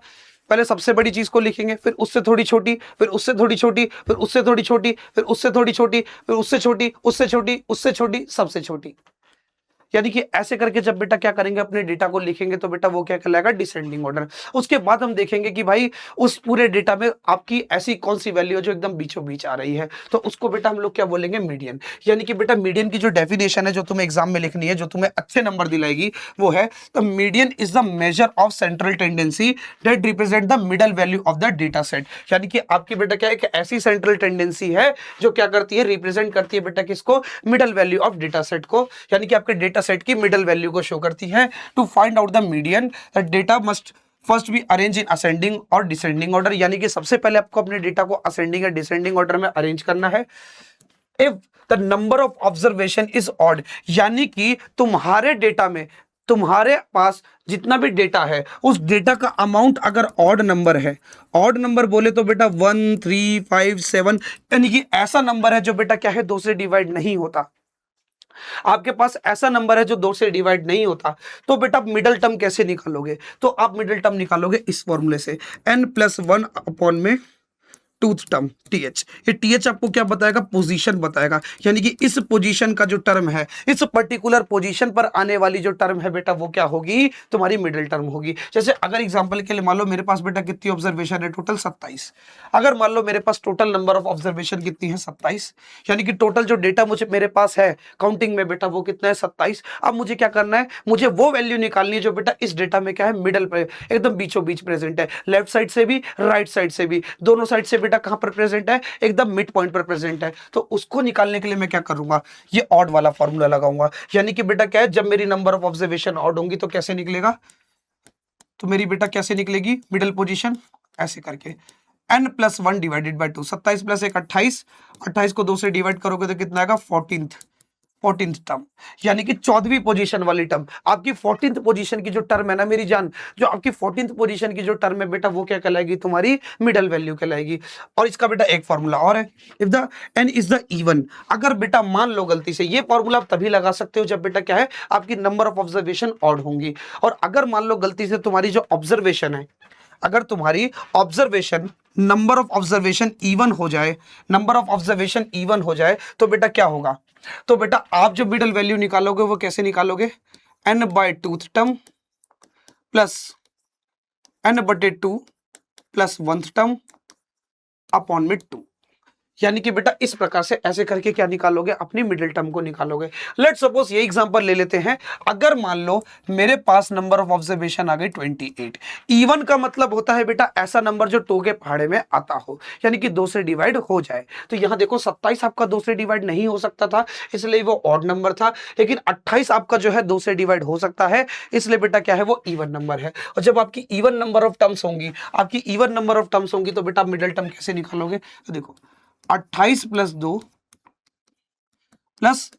पहले सबसे बड़ी चीज को लिखेंगे, फिर उससे थोड़ी छोटी, फिर उससे थोड़ी छोटी, फिर उससे थोड़ी छोटी, फिर उससे थोड़ी छोटी, फिर उससे छोटी, उससे छोटी, उससे छोटी, सबसे छोटी। यानी कि ऐसे करके जब बेटा क्या करेंगे, अपने डेटा को लिखेंगे, तो बेटा वो क्या कहलाएगा, डिसेंडिंग ऑर्डर। उसके बाद हम देखेंगे कि भाई उस पूरे डेटा में आपकी ऐसी कौन सी वैल्यू है जो एकदम बीचों बीच आ रही है, तो उसको बेटा हम लोग क्या बोलेंगे, मीडियन। यानी कि बेटा मीडियन की जो डेफिनेशन है, जो तुम्हें एग्जाम में लिखनी है, जो तुम्हें अच्छे नंबर दिलाएगी, वो है the median is the measure of central tendency that represent the middle value of the data set. यानी कि आपकी बेटा क्या है, एक ऐसी सेंट्रल टेंडेंसी है जो क्या करती है, रिप्रेजेंट करती है बेटा किसको, middle value of data set को, यानी कि आपके डेटा सेट की मिडल वैल्यू को शो करती है। To find out the median the data must first be arrange in ascending और डिसेंडिंग ऑर्डर, यानी कि सबसे पहले आपको अपने डेटा को असेंडिंग या डिसेंडिंग ऑर्डर में अरेंज करना है। If the number of observation is odd, यानी कि तुम्हारे डेटा में, तुम्हारे पास जितना भी डेटा है, उस डेटा का अमाउंट अगर ऑड नंबर है, ऑड नंबर बोले तो बेटा 1 3 5 7, यानी कि ऐसा नंबर है जो बेटा क्या है, 2 से डिवाइड नहीं होता, आपके पास ऐसा नंबर है जो 2 से डिवाइड नहीं होता, तो बेटा आप मिडल टर्म कैसे निकालोगे? तो आप मिडल टर्म निकालोगे इस फॉर्मूले से, n+1 अपॉन में टूथ टर्म टीएच। ये टीएच आपको क्या बताएगा? पोजीशन बताएगा, यानी कि इस पोजीशन का जो टर्म है, इस पर्टिकुलर पोजीशन पर आने वाली जो टर्म है बेटा वो क्या होगी? तुम्हारी मिडिल टर्म होगी। जैसे अगर एग्जांपल के लिए मान लो मेरे पास बेटा कितनी ऑब्जर्वेशन है? टोटल 27। अगर मान लो मेरे पास टोटल नंबर ऑफ ऑब्जर्वेशन कितनी है? 27, यानी कि टोटल जो डेटा मुझे मेरे पास है काउंटिंग में बेटा वो कितना है? 27। अब मुझे क्या करना है? मुझे वो वैल्यू निकालनी है जो बेटा इस डेटा में क्या है? मिडल पे एकदम बीचों बीच प्रेजेंट है, लेफ्ट साइड से भी राइट साइड से भी, दोनों साइड से बेटा कहां पर प्रेजेंट है? एकदम मिड पॉइंट पर प्रेजेंट है। तो उसको निकालने के लिए मैं क्या करूंगा? ये ऑड वाला फॉर्मूला लगाऊंगा, यानी कि बेटा क्या है? जब मेरी नंबर ऑफ ऑब्जर्वेशन ऑड होंगी तो कैसे निकलेगा? तो मेरी बेटा कैसे निकलेगी मिडिल पोजीशन? ऐसे करके n+1 डिवाइडेड बाय 2, 27 + 1 28, 28 को 2 से डिवाइड करोगे तो कितना आएगा? 14th टर्म, यानी कि 14वीं पोजीशन वाली टर्म। आपकी 14th पोजीशन की जो टर्म है ना मेरी जान, जो आपकी 14th पोजीशन की जो टर्म है बेटा वो क्या कहलाएगी? तुम्हारी मिडल वैल्यू कहलाएगी। और इसका बेटा एक फॉर्मूला और है, if the n is the even. अगर बेटा मान लो गलती से, ये फॉर्मूला आप तभी लगा सकते हो जब बेटा क्या है? आपकी नंबर ऑफ ऑब्जर्वेशन ऑड होंगी। और अगर मान लो गलती से तुम्हारी जो ऑब्जर्वेशन है, अगर तुम्हारी observation number of observation even हो जाए, नंबर ऑफ ऑब्जर्वेशन इवन हो जाए, तो बेटा क्या होगा? तो बेटा आप जो मिडल वैल्यू निकालोगे वो कैसे निकालोगे? n/2th term plus n/2 plus 1th term upon में 2, यानी कि बेटा इस प्रकार से ऐसे करके क्या निकालोगे? अपनी मिडिल टर्म को निकालोगे। लेट्स सपोज ये एग्जांपल ले लेते हैं। अगर मान लो मेरे पास नंबर ऑफ ऑब्जर्वेशन आ गई 28। इवन का मतलब होता है बेटा ऐसा नंबर जो 2 के पहाड़े में आता हो, यानी कि 2 से डिवाइड हो जाए। तो यहां देखो 27 आपका 2 से डिवाइड नहीं हो सकता था, इसलिए वो ऑड नंबर था। लेकिन 28 आपका जो है 2 से डिवाइड हो सकता है, इसलिए बेटा क्या है? वो इवन नंबर है। और जब आपकी इवन नंबर ऑफ टर्म्स होंगी, आपकी इवन नंबर ऑफ टर्म्स होंगी, तो बेटा मिडिल टर्म कैसे निकालोगे? तो देखो 28 + 2 प्लस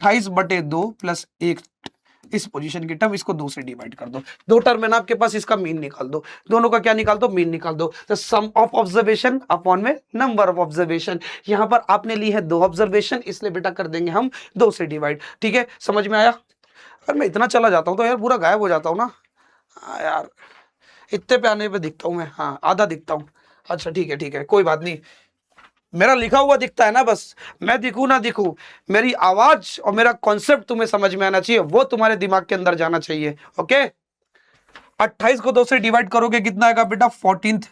28/2 प्लस 1, इस पोजीशन की टर्म, इसको 2 से डिवाइड कर दो। 2 टर्म है ना आपके पास, इसका मीन निकाल दो। दोनों का क्या निकाल दो? मीन निकाल दो। तो सम ऑफ ऑब्जर्वेशन अपॉन में नंबर ऑफ ऑब्जर्वेशन। यहां पर आपने ली है 2 ऑब्जर्वेशन, इसलिए बेटा कर देंगे हम 2 से डिवाइड। ठीक है, समझ में आया? अगर मैं इतना चला जाता हूं तो यार पूरा गायब हो जाता हूं ना। हाँ यार, इतने पे आने पे दिखता हूं मैं, हाँ आधा दिखता हूं। अच्छा ठीक है, कोई बात नहीं। मेरा लिखा हुआ दिखता है ना, बस मैं दिखूं ना दिखूं, मेरी आवाज और मेरा कॉन्सेप्ट तुम्हें समझ में आना चाहिए, वो तुम्हारे दिमाग के अंदर जाना चाहिए। ओके, 28 को 2 से डिवाइड करोगे कितना आएगा बेटा? 14th।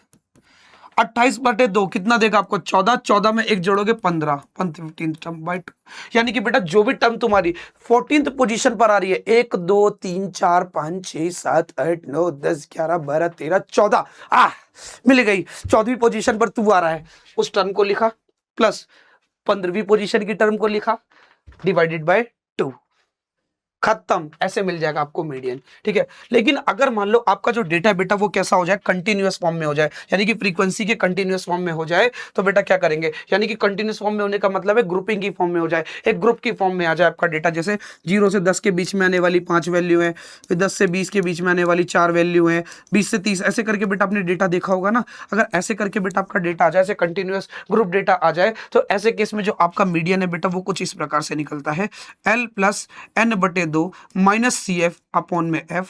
28/2 कितना देगा आपको? 14। 14 में 1 जोड़ोगे 15, 15th टर्म बाय 2। यानी कि बेटा जो भी टर्म तुम्हारी 14th पोजीशन पर आ रही है, 1 2 3 4 5 6 7 8 9 10 11 12 13 14, मिल गई। 14वीं पोजीशन पर तू आ रहा है, उस टर्म को लिखा, प्लस 15वीं पोजीशन की टर्म को लिखा, डिवाइडेड बाय 2, खत्म। ऐसे मिल जाएगा आपको मीडियन। ठीक है, लेकिन अगर मान लो आपका जो डेटा है बेटा वो कैसा हो जाए? कंटिन्यूअस फॉर्म में हो जाए, यानी कि फ्रीक्वेंसी के कंटिन्यूअस फॉर्म में हो जाए, तो बेटा क्या करेंगे? यानी कि कंटिन्यूअस फॉर्म में होने का मतलब है ग्रुपिंग की फॉर्म में हो जाए, एक ग्रुप की फॉर्म में आ जाए आपका डेटा। जैसे 0 से 10 के बीच में आने वाली 5 वैल्यू है, फिर 10 से 20 के बीच में आने वाली 4 वैल्यू है, 20 से 30, ऐसे करके बेटा आपने डेटा देखा होगा ना। अगर ऐसे करके बेटा आपका डेटा आ जाए, ऐसे कंटिन्यूअस ग्रुप डेटा आ जाए, तो ऐसे केस में जो आपका मीडियन है बेटा वो कुछ इस प्रकार से निकलता है, L + n/2 - CF अपॉन में F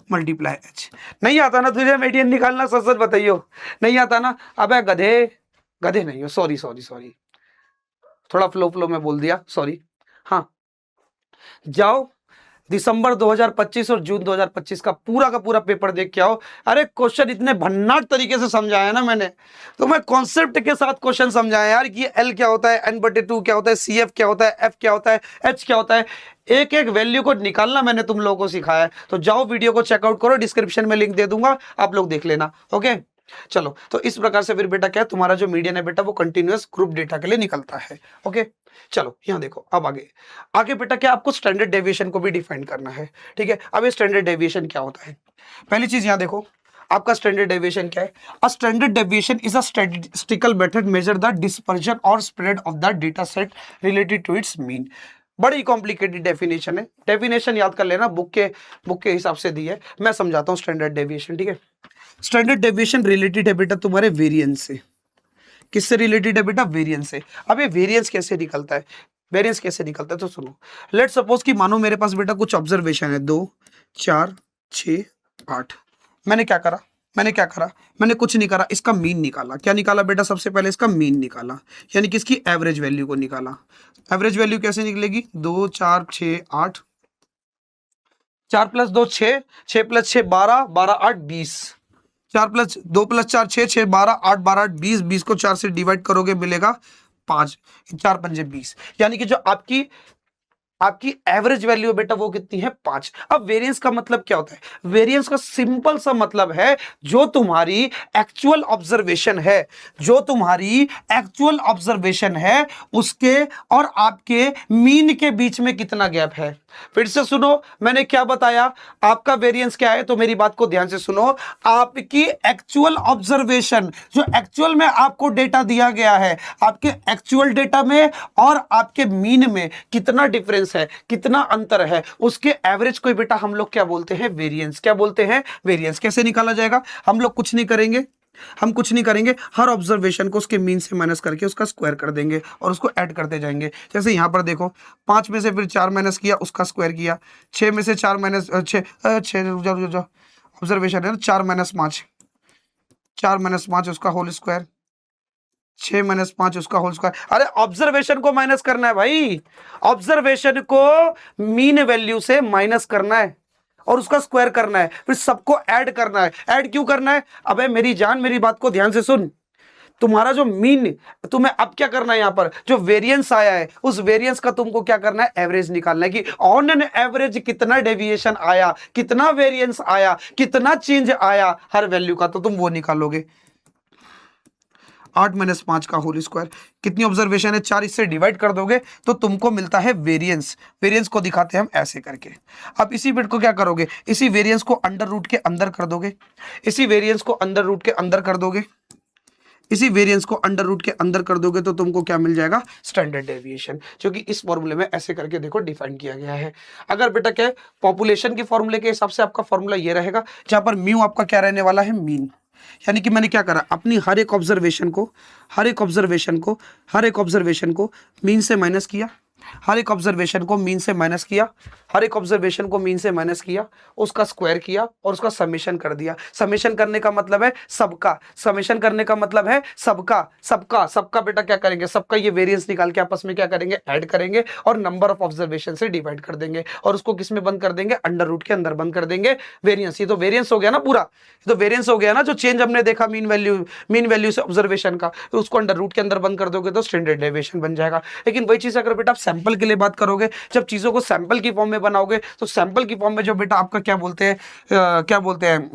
× H। नहीं आता ना तुझे मीडियन निकालना? सच सच बताइयो, नहीं आता ना? अबे गधे नहीं हो, सॉरी, थोड़ा फ्लो में बोल दिया, सॉरी। हाँ, जाओ दिसंबर 2025 और जून 2025 का पूरा पेपर देख के आओ। अरे क्वेश्चन इतने भन्नाट तरीके से समझाया ना मैंने, तो मैं कॉन्सेप्ट के साथ क्वेश्चन समझाया यार कि L क्या होता है, n/2 क्या होता है, CF क्या होता है, F क्या होता है, H क्या होता है, एक एक वैल्यू को निकालना मैंने तुम लोगों को सिखाया है। तो जाओ वीडियो को चेकआउट करो, डिस्क्रिप्शन में लिंक दे दूंगा, आप लोग देख लेना। ओके, चलो, तो इस प्रकार से फिर बेटा क्या है, तुम्हारा जो मीडियन है बेटा वो कंटिन्यूअस ग्रुप डेटा के लिए निकलता है। ओके, चलो यहां देखो, अब आगे बेटा क्या, आपको स्टैंडर्ड डेविएशन को भी डिफाइन करना है। ठीक है, अब ये स्टैंडर्ड डेविएशन क्या होता है? पहली चीज यहां देखो, आपका स्टैंडर्ड डेविएशन क्या है? A standard deviation is a statistical method measure the dispersion और spread of the data set related to its mean. बड़ी कॉम्प्लिकेटेड डेफिनेशन है, डेफिनेशन याद कर लेना, बुक के हिसाब से दी है, मैं समझाता हूं स्टैंडर्ड डेविएशन। ठीक है, स्टैंडर्ड डेविएशन रिलेटेड है बेटा तुम्हारे वेरिएंस से। किससे रिलेटेड है बेटा? वेरिएंस से। अब ये वेरिएंस कैसे निकलता है? वेरिएंस कैसे निकलता है तो सुनो। लेट सपोज कि मानो मेरे पास बेटा कुछ ऑब्जर्वेशन है 2 4 6 8। मैंने कुछ नहीं करा, इसका मीन निकाला। क्या निकाला बेटा? सबसे पहले इसका मीन निकाला, यानी कि इसकी एवरेज वैल्यू को निकाला। एवरेज वैल्यू कैसे निकलेगी? 2 4 6 8, 4 + 2 6, 6 + 6 12, 12 8 20, 4 + 2 + 4 6, 6 12 8 12 8 20, 20 को 4 से डिवाइड करोगे मिलेगा 5, 4 पंजे 20, यानी कि जो आपकी एवरेज वैल्यू है बेटा वो कितनी है? 5। अब वेरिएंस का मतलब क्या होता है? वेरिएंस का सिंपल सा मतलब है जो तुम्हारी एक्चुअल ऑब्जर्वेशन है उसके और आपके मीन के बीच में कितना गैप है। फिर से सुनो, मैंने क्या बताया? आपका वेरिएंस क्या है? तो मेरी बात को ध्यान से सुनो। आपकी एक्चुअल ऑब्जर्वेशन, जो एक्चुअल में आपको डेटा दिया गया है, आपके एक्चुअल डेटा में और आपके मीन में कितना डिफरेंस है, कितना अंतर है, उसके एवरेज को बेटा हम लोग क्या बोलते हैं? वेरिएंस। क्या बोलते हैं? वेरिएंस। कैसे निकाला जाएगा? हम लोग कुछ नहीं करेंगे, हर ऑब्जर्वेशन को उसके मीन से माइनस करके उसका स्क्वायर कर देंगे और उसको ऐड करते जाएंगे। जैसे यहां पर देखो, 5 में से फिर 4 माइनस किया, उसका स्क्वायर किया। 6 में से 4 माइनस 6 ऑब्जर्वेशन है ना, 4 माइनस 5 उसका होल स्क्वायर, 6 - 5 उसका होल स्क्वायर। अरे ऑब्जर्वेशन को माइनस करना है भाई, ऑब्जर्वेशन को मीन वैल्यू से माइनस करना है और उसका स्क्वायर करना है, फिर सबको ऐड करना है। ऐड क्यों करना है? अबे मेरी जान, मेरी बात को ध्यान से सुन। तुम्हारा जो मीन, तुम्हें अब क्या करना है? यहां पर जो वेरिएंस आया है उस वेरिएंस का तुमको क्या करना है? एवरेज निकालना है कि ऑन एन एवरेज कितना डेविएशन आया, कितना वेरिएंस आया, कितना चेंज आया हर वैल्यू का, तो तुम वो निकालोगे। 8 - 5 का होल स्क्वायर, कितनी ऑब्जर्वेशन है? 4, इससे डिवाइड कर दोगे तो तुमको मिलता है वेरिएंस। वेरिएंस को दिखाते हैं हम ऐसे करके। अब इसी बिट को क्या करोगे? इसी वेरिएंस को अंडर रूट के अंदर कर दोगे, तो तुमको क्या मिल जाएगा? स्टैंडर्ड डेविएशन, जो कि इस फॉर्मूले में ऐसे करके देखो डिफाइन किया गया है। अगर बेटा क्या है, पॉपुलेशन के फॉर्मूले के हिसाब से आपका फॉर्मूला ये रहेगा, जहां पर म्यू आपका क्या रहने वाला है? मीन। यानी कि मैंने क्या करा? अपनी हर एक ऑब्जर्वेशन को मीन से माइनस किया, उसका स्क्वायर किया और उसका समेशन कर दिया। समेशन करने का मतलब है सबका बेटा क्या करेंगे? सबका ये वेरिएंस निकाल के आपस में क्या करेंगे? ऐड करेंगे और नंबर ऑफ ऑब्जर्वेशन से डिवाइड कर देंगे और उसको किस में बंद कर देंगे? अंडर रूट के अंदर बंद कर देंगे वेरिएंस। ये तो वेरिएंस हो गया ना पूरा, ये तो वेरिएंस हो गया ना, जो चेंज हमने देखा मीन वैल्यू से ऑब्जर्वेशन का, तो उसको अंडर रूट के अंदर बंद कर दोगे तो स्टैंडर्ड डेविएशन बन जाएगा। लेकिन वही चीज अगर बेटा आप सैंपल के लिए बात करोगे, जब चीजों को सैंपल की फॉर्म में बनाओगे, तो सैंपल की फॉर्म में जो बेटा आपका क्या बोलते हैं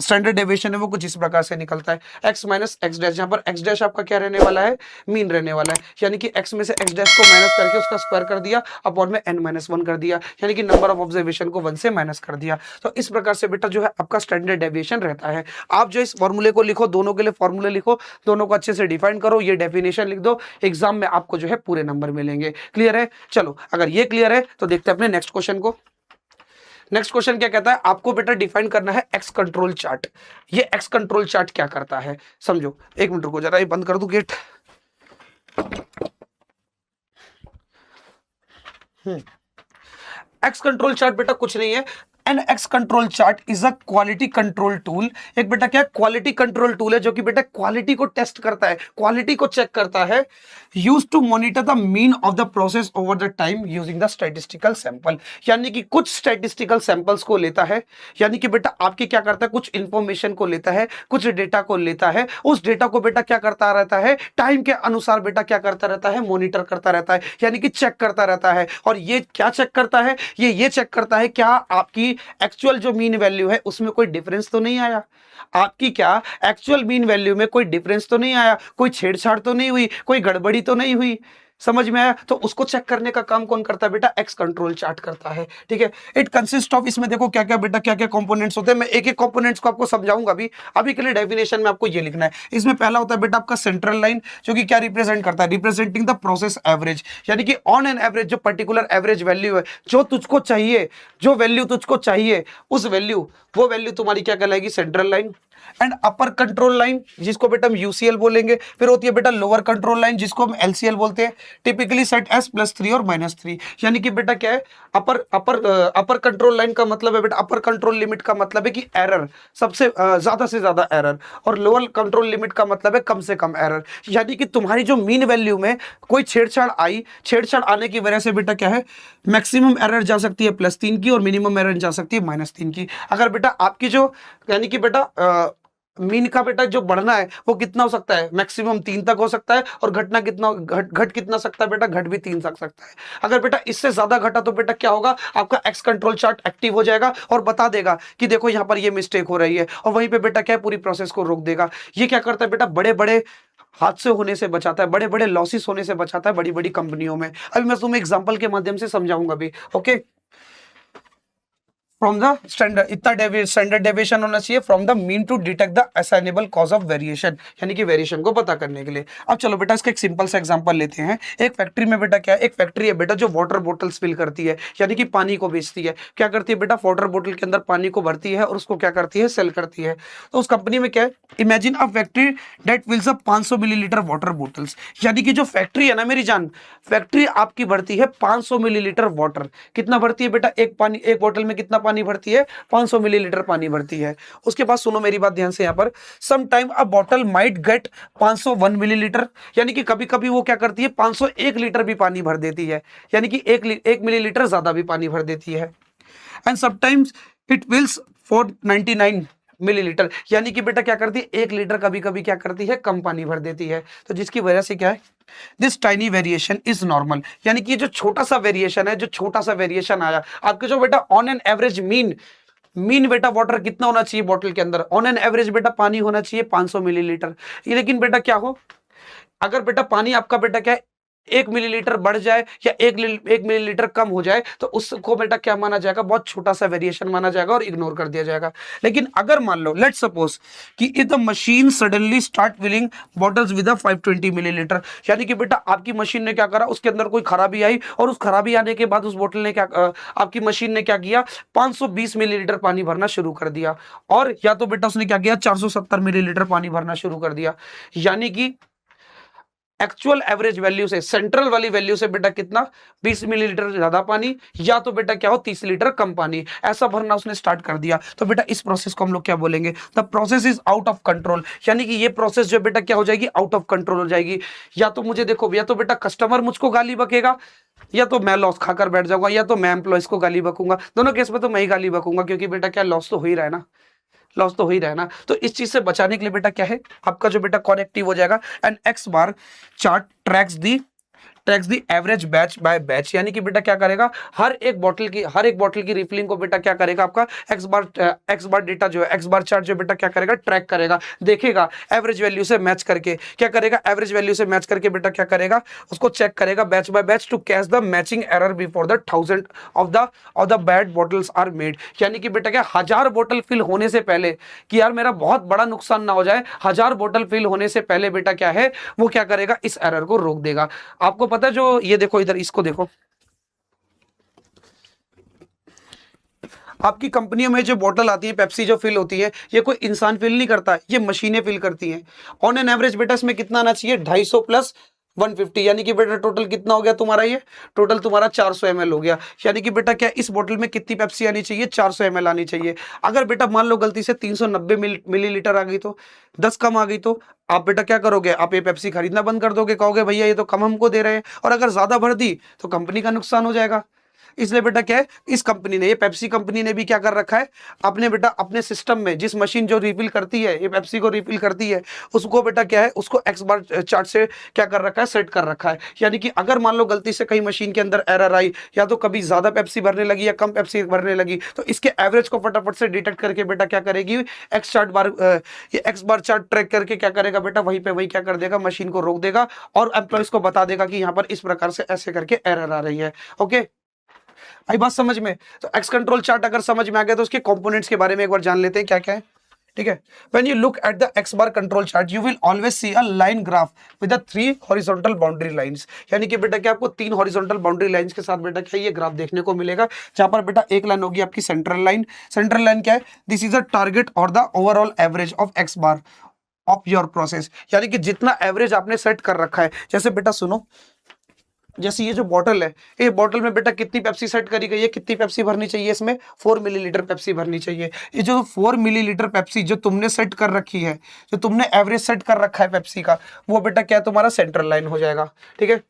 स्टैंडर्ड डेविएशन है, वो कुछ इस प्रकार से निकलता है। x - x डैश, जहां पर x डैश आपका क्या रहने वाला है? मीन रहने वाला है। यानी कि x में से x डैश को माइनस करके उसका स्क्वायर कर दिया, अपॉन में n - 1 कर दिया, यानी कि नंबर ऑफ ऑब्जर्वेशन को 1 से माइनस कर दिया। तो इस प्रकार से बेटा जो है आपका स्टैंडर्ड डेविएशन रहता है। आप जो इस फॉर्मूले को लिखो, दोनों के लिए फॉर्मूले लिखो, दोनों को अच्छे से डिफाइन करो, ये डेफिनेशन लिख दो, एग्जाम में आपको जो है पूरे नंबर मिलेंगे। क्लियर है? चलो, अगर ये क्लियर है तो देखते हैं अपने नेक्स्ट क्वेश्चन को। नेक्स्ट क्वेश्चन क्या कहता है? आपको बेटा डिफाइन करना है एक्स कंट्रोल चार्ट। ये एक्स कंट्रोल चार्ट क्या करता है समझो। एक मिनट रुको जरा, ये बंद कर दूं गेट। एक्स कंट्रोल चार्ट बेटा कुछ नहीं है। An X control chart is a quality control tool. एक बेटा क्या क्वालिटी कंट्रोल टूल है, जो कि बेटा क्वालिटी को टेस्ट करता है, क्वालिटी को चेक करता है। Use to monitor the mean of the process over the time using the statistical sample. यानी कि कुछ स्टैटिस्टिकल सैंपल्स को लेता है, यानी कि बेटा आपके क्या करता है? कुछ इंफॉर्मेशन को लेता है, कुछ डेटा को लेता है, उस डेटा को बेटा क्या करता रहता है? टाइम के अनुसार बेटा क्या करता रहता है? मॉनिटर करता रहता है, यानी कि चेक करता रहता है। और ये क्या चेक करता है? ये चेक करता है क्या आपकी एक्चुअल जो मीन वैल्यू है उसमें कोई डिफरेंस तो नहीं आया, आपकी क्या एक्चुअल मीन वैल्यू में कोई डिफरेंस तो नहीं आया, कोई छेड़छाड़ तो नहीं हुई, कोई गड़बड़ी तो नहीं हुई। समझ में आया? तो उसको चेक करने का काम कौन करता है बेटा? एक्स कंट्रोल चार्ट करता है। ठीक है, इट कंसिस्ट ऑफ, इसमें देखो क्या क्या बेटा क्या क्या कंपोनेंट्स होते हैं। मैं एक एक कंपोनेंट्स को आपको समझाऊंगा। अभी के लिए डेफिनेशन में आपको ये लिखना है। इसमें पहला होता है बेटा आपका सेंट्रल लाइन, जो कि क्या रिप्रेजेंट करता है? रिप्रेजेंटिंग द प्रोसेस एवरेज, यानी कि ऑन एन एवरेज जो पर्टिकुलर एवरेज वैल्यू है, जो तुझको चाहिए, जो वैल्यू तुझको चाहिए, उस वैल्यू, वो वैल्यू तुम्हारी क्या कहलाएगी? Central line. And upper control line जिसको बेटा हम यूसीएल बोलेंगे, फिर होती है बेटा लोअर कंट्रोल लाइन जिसको हम एलसीएल बोलते हैं, टिपिकली सेट एस +3 और -3। यानी कि बेटा क्या है, अपर कंट्रोल लाइन का मतलब है बेटा, अपर कंट्रोल लिमिट का मतलब है कि एरर सबसे ज्यादा से ज्यादा एरर, और लोअर कंट्रोल लिमिट का मतलब है कम से कम एरर। यानी कि तुम्हारी जो मीन वैल्यू में कोई छेड़छाड़ आई, छेड़छाड़ आने की वजह से बेटा क्या है, मैक्सिमम एरर जा सकती है +3 की और मिनिमम एरर जा सकती है -3 की। अगर बेटा आपकी जो यानी कि बेटा मीन का बेटा जो बढ़ना है वो कितना हो सकता है, मैक्सिमम 3 तक हो सकता है, और घटना कितना घट कितना सकता है बेटा, घट भी 3 तक सकता है। अगर बेटा इससे ज्यादा घटा तो बेटा क्या होगा, आपका एक्स कंट्रोल चार्ट एक्टिव हो जाएगा और बता देगा कि देखो यहाँ पर ये मिस्टेक हो रही है, और वहीं पे बेटा क्या है, पूरी प्रोसेस को रोक देगा। ये क्या करता है बेटा, बड़े बड़े हादसे होने से बचाता है, बड़े बड़े लॉसेस होने से बचाता है बड़ी बड़ी कंपनियों में। अभी मैं तुम्हें एग्जाम्पल के माध्यम से समझाऊंगा भी। ओके, फ्रॉम द स्टैंडर्ड, इतना स्टैंडर्ड डेविएशन होना चाहिए from the mean to detect the assignable cause of variation, यानी कि वेरिएशन को पता करने के लिए। अब चलो बेटा इसका एक सिंपल सा एग्जांपल लेते हैं। एक फैक्ट्री में बेटा क्या है, एक फैक्ट्री है बेटा जो वाटर बोटल्स फिल करती है, यानी कि पानी को बेचती है। क्या करती है बेटा, वाटर बोतल के अंदर पानी को भरती है और उसको क्या करती है, सेल करती है। तो उस कंपनी में क्या है, imagine a factory that fills up 500 millilitre water bottles, यानी कि जो फैक्ट्री है ना मेरी जान, फैक्ट्री आपकी भरती है 500 मिलीलीटर वाटर। कितना भरती है बेटा, एक बोतल में कितना पानी भरती है, 500 मिलीलीटर पानी भरती है। उसके बाद सुनो मेरी बात ध्यान से, यहाँ पर some time a bottle might get 501 millilitre, यानी कि कभी कभी वो क्या करती है 501 लीटर भी पानी भर देती है, यानी कि एक मिलीलीटर ज्यादा भी पानी भर देती है। And sometimes it fills 499 millilitre, यानी कि बेटा क्या करती है, 1 लीटर कभी कभी क्या करती है, कम पानी भर देती है। तो जिसकी वजह से क्या है, this tiny variation is normal, यानी कि जो छोटा सा वेरिएशन है, जो छोटा सा वेरिएशन आया आपके, जो बेटा ऑन एन एवरेज मीन बेटा वाटर कितना होना चाहिए बॉटल के अंदर, ऑन एन एवरेज बेटा पानी होना चाहिए 500 मिलीलीटर। ये लेकिन बेटा क्या हो, अगर बेटा पानी आपका बेटा क्या है 1 मिलीलीटर बढ़ जाए या 1 मिलीलीटर कम हो जाए, तो उसको बेटा क्या माना जाएगा, बहुत छोटा सा वेरिएशन माना जाएगा और इग्नोर कर दिया जाएगा। लेकिन अगर मान लो, लेट सपोज कि if the machine suddenly start filling bottles with 520 millilitre, यानी कि बेटा आपकी मशीन ने क्या करा, उसके अंदर कोई खराबी आई, और उस खराबी आने के बाद उस बोतल ने क्या आपकी मशीन ने क्या किया, 520 मिलीलीटर पानी भरना शुरू कर दिया, और या तो बेटा उसने क्या किया 470 मिलीलीटर पानी भरना शुरू कर दिया। यानी कि एक्चुअल एवरेज वैल्यू से, सेंट्रल वाली वैल्यू से बेटा कितना, 20 मिलीलीटर ज्यादा पानी, या तो बेटा क्या हो 30 लीटर कम पानी, ऐसा भरना उसने स्टार्ट कर दिया। तो बेटा इस प्रोसेस को हम लोग क्या बोलेंगे, the process is out of control, यानी कि ये प्रोसेस जो बेटा क्या हो जाएगी, आउट ऑफ कंट्रोल हो जाएगी। या तो मुझे देखो, या तो बेटा कस्टमर मुझको गाली बकेगा, या तो मैं लॉस खाकर बैठ जाऊंगा, या तो मैं एम्प्लॉइज को गाली बकूंगा। दोनों केस में तो मैं ही गाली बकूंगा, क्योंकि बेटा क्या लॉस तो हो ही रहा है ना, लॉस तो हो ही रहा है ना। तो इस चीज से बचाने के लिए बेटा क्या है, आपका जो बेटा कॉनेक्टिव हो जाएगा, and X bar chart tracks the average batch by batch, यानी कि बेटा क्या करेगा, हर एक बोतल की रिफिलिंग को बेटा क्या करेगा, आपका एक्स बार डेटा जो है, एक्स बार चार्ट जो बेटा क्या करेगा, ट्रैक करेगा, देखेगा एवरेज वैल्यू से मैच करके, क्या करेगा, एवरेज वैल्यू से मैच करके बेटा क्या करेगा, उसको चेक करेगा batch by batch to catch the matching error before the 1000 of the bad bottles are made. यानी कि बेटा क्या 1000 बोतल फिल होने से पहले, कि यार मेरा बहुत बड़ा नुकसान ना हो जाए, 1000 बोतल फिल होने से पहले बेटा क्या है, वो क्या करेगा, इस एरर को रोक देगा। आपको पता है, जो ये देखो इधर, इसको देखो, आपकी कंपनियों में जो बोतल आती है पेप्सी जो फिल होती है, ये कोई इंसान फिल नहीं करता, ये मशीनें फिल करती हैं। ऑन एन एवरेज बेटा इसमें कितना आना चाहिए, 250 प्लस 150, यानी कि बेटा टोटल कितना हो गया तुम्हारा, ये टोटल तुम्हारा 400 ml हो गया। यानी कि बेटा क्या इस बोतल में कितनी पेप्सी आनी चाहिए, 400 ml आनी चाहिए। अगर बेटा मान लो गलती से 390 मिलीलीटर आ गई, तो 10 कम आ गई, तो आप बेटा क्या करोगे, आप ये पेप्सी खरीदना बंद कर दोगे, कहोगे भैया ये तो कम हमको दे रहे हैं, और अगर ज्यादा भर दी तो कंपनी का नुकसान हो जाएगा। इसलिए बेटा क्या है, इस कंपनी ने, ये पेप्सी कंपनी ने भी क्या कर रखा है, अपने बेटा अपने सिस्टम में जिस मशीन जो रिफिल करती है, ये पेप्सी को रिफिल करती है, उसको बेटा क्या है, उसको एक्स बार चार्ट से क्या कर रखा है, सेट कर रखा है। यानी कि अगर मान लो गलती से कहीं मशीन के अंदर एरर आई, या तो कभी ज्यादा पेप्सी भरने लगी या कम पेप्सी भरने लगी, तो इसके एवरेज को फटाफट से डिटेक्ट करके बेटा क्या करेगी, ये एक्स बार चार्ट ट्रैक करके क्या करेगा बेटा, वहीं पे वही क्या कर देगा, मशीन को रोक देगा, और एम्प्लॉइज को बता देगा कि यहाँ पर इस प्रकार से ऐसे करके एरर आ रही है। ओके, आई बात समझ में। तो एक्स कंट्रोल चार्ट अगर समझ में आ गया, तो उसके कंपोनेंट्स के बारे में एक बार जान लेते हैं क्या क्या है। ठीक है। When you look at the x bar control chart you will always see a line graph with the 3 horizontal boundary lines, यानी कि बेटा क्या आपको 3 हॉरिजॉन्टल बाउंड्री लाइंस के साथ बेटा क्या ये ग्राफ देखने को मिलेगा, जहां पर बेटा एक लाइन होगी आपकी सेंट्रल लाइन। सेंट्रल लाइन क्या है, दिस इज अ टारगेट और the overall average of x bar of your process, यानी कि जितना एवरेज आपने सेट कर रखा है। जैसे बेटा सुनो, जैसे ये जो बॉटल है, ये बॉटल में बेटा कितनी पेप्सी सेट करी गई है, कितनी पेप्सी भरनी चाहिए, इसमें 4 मिलीलीटर पेप्सी भरनी चाहिए। ये जो 4 मिलीलीटर पेप्सी जो तुमने सेट कर रखी है, जो तुमने एवरेज सेट कर रखा है पेप्सी का, वो बेटा क्या है तुम्हारा सेंट्रल लाइन हो जाएगा। ठीक है,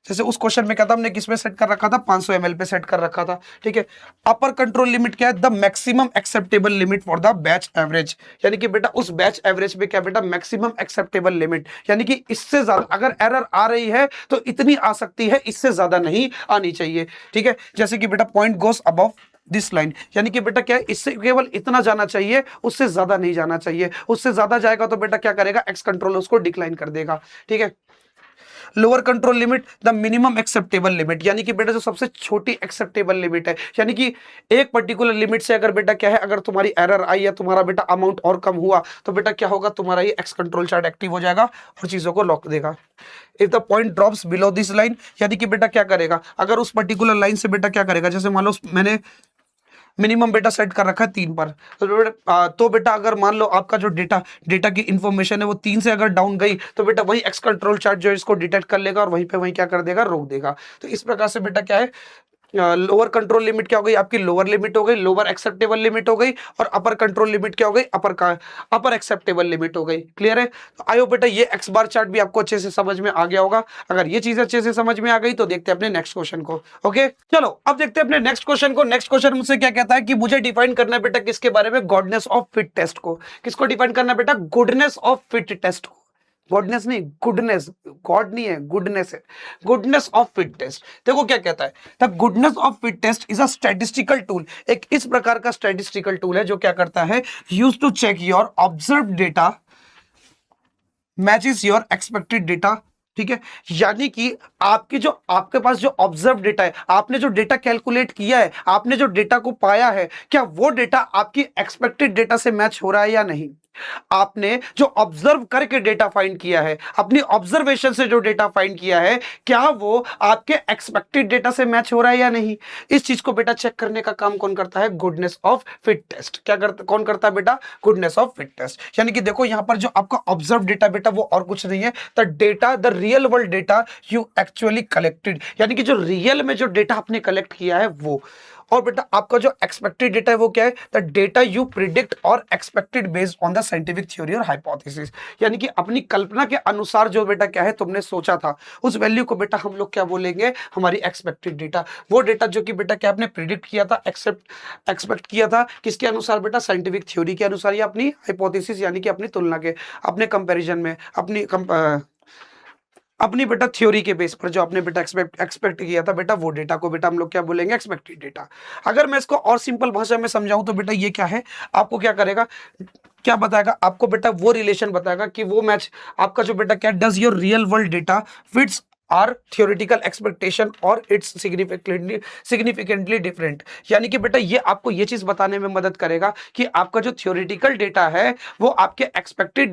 जैसे उस क्वेश्चन में क्या था, हमने किस में सेट कर रखा था, 500 ml पे सेट कर रखा था। ठीक है, अपर कंट्रोल लिमिट क्या है, the maximum acceptable limit for the batch average, यानी कि बेटा उस बैच एवरेज पे क्या बेटा मैक्सिमम एक्सेप्टेबल लिमिट, यानी कि इससे ज्यादा अगर एरर आ रही है तो इतनी आ सकती है, इससे ज्यादा नहीं आनी चाहिए। ठीक है, जैसे कि बेटा point goes above this line, यानी कि बेटा क्या है, इससे केवल इतना जाना चाहिए, उससे ज्यादा नहीं जाना चाहिए। उससे ज्यादा जाएगा तो बेटा क्या करेगा, एक्स कंट्रोल उसको डिक्लाइन कर देगा। ठीक है, lower control limit the minimum acceptable limit, यानी कि बेटा जो सबसे छोटी एक्सेप्टेबल लिमिट है, यानी कि एक पर्टिकुलर लिमिट से अगर बेटा क्या है, अगर तुम्हारी एरर आई या तुम्हारा बेटा अमाउंट और कम हुआ तो बेटा क्या होगा, तुम्हारा ये एक्स कंट्रोल चार्ट एक्टिव हो जाएगा और चीजों को लॉक देगा। If the point drops below this line, यानी कि बेटा क्या करेगा, अगर उस पर्टिकुलर लाइन से बेटा क्या करेगा, जैसे मान लो मैंने मिनिमम बेटा सेट कर रखा है 3 पर, तो बेटा अगर मान लो आपका जो डेटा की इंफॉर्मेशन है वो 3 से अगर डाउन गई तो बेटा वही एक्स कंट्रोल चार्ट जो है इसको डिटेक्ट कर लेगा और वहीं पे वहीं क्या कर देगा, रोक देगा। तो इस प्रकार से बेटा क्या है, लोअर कंट्रोल लिमिट क्या हो गई आपकी, लोअर लिमिट हो गई, लोअर एक्सेप्टेबल लिमिट हो गई, और अपर कंट्रोल लिमिट क्या हो गई, अपर एक्सेप्टेबल लिमिट हो गई। क्लियर है, तो आयो बेटा ये एक्स बार चार्ट भी आपको अच्छे से समझ में आ गया होगा। अगर ये चीज अच्छे से समझ में आ गई तो देखते हैं अपने नेक्स्ट क्वेश्चन को। ओके, चलो अब देखते हैं अपने नेक्स्ट क्वेश्चन को। नेक्स्ट क्वेश्चन मुझसे क्या कहता है कि मुझे डिफाइन करना है बेटा किसके बारे में, गॉडनेस ऑफ फिट टेस्ट को। किसको डिफाइन करना है बेटा, गुडनेस ऑफ फिट टेस्ट को। गॉडनेस नहीं, गुडनेस, गॉड नहीं है, गुडनेस है, गुडनेस ऑफ फिट टेस्ट। देखो क्या कहता है, the goodness of fit test is a statistical tool, एक इस प्रकार का स्टैटिस्टिकल टूल है जो क्या करता है, use to check your observe data matches your expected data. ठीक है, यानी कि आपके पास जो ऑब्जर्व डेटा है, आपने जो डेटा कैलकुलेट किया है, आपने जो डेटा को पाया है, क्या वो डेटा आपकी एक्सपेक्टेड डेटा से मैच हो रहा है या नहीं। आपने जो ऑब्जर्व करके डेटा फाइंड किया है, अपनी ऑब्जर्वेशन से जो डेटा फाइंड किया है, क्या वो आपके एक्सपेक्टेड डेटा से मैच हो रहा है या नहीं। इस चीज को बेटा चेक करने का काम कौन करता है, गुडनेस ऑफ फिट टेस्ट। कौन करता है बेटा, गुडनेस ऑफ फिट टेस्ट। यानी कि देखो यहां पर जो आपका ऑब्जर्व डेटा बेटा वो और कुछ नहीं है, the data, the real world data you actually collected, यानी कि जो रियल में जो डेटा आपने कलेक्ट किया है वो। और बेटा आपका जो एक्सपेक्टेड डेटा है वो क्या है, द डेटा यू प्रिडिक्ट और expected based on the scientific theory और हाइपोथेसिस, यानी कि अपनी कल्पना के अनुसार जो बेटा क्या है तुमने सोचा था, उस वैल्यू को बेटा हम लोग क्या बोलेंगे, हमारी एक्सपेक्टेड डेटा। वो डेटा जो कि बेटा क्या आपने प्रिडिक्ट किया था, एक्सपेक्ट किया था, किसके अनुसार बेटा, साइंटिफिक थ्योरी के अनुसार या अपनी हाइपोथेसिस यानी कि अपनी तुलना के, अपने कंपेरिजन में, अपनी बेटा थ्योरी के बेस पर जो आपने बेटा एक्सपेक्ट किया था बेटा, वो डेटा को बेटा हम लोग क्या बोलेंगे, एक्सपेक्टेड डेटा। अगर मैं इसको और सिंपल भाषा में समझाऊं तो बेटा ये क्या है, आपको क्या करेगा, क्या बताएगा आपको बेटा, वो रिलेशन बताएगा कि वो मैच आपका जो बेटा क्या, does your real world data fits our theoretical expectation और इट्स सिग्निफिकेंटली डिफरेंट। यानी कि बेटा ये आपको ये चीज बताने में मदद करेगा कि आपका जो थियोरिटिकल डेटा है वो आपके एक्सपेक्टेड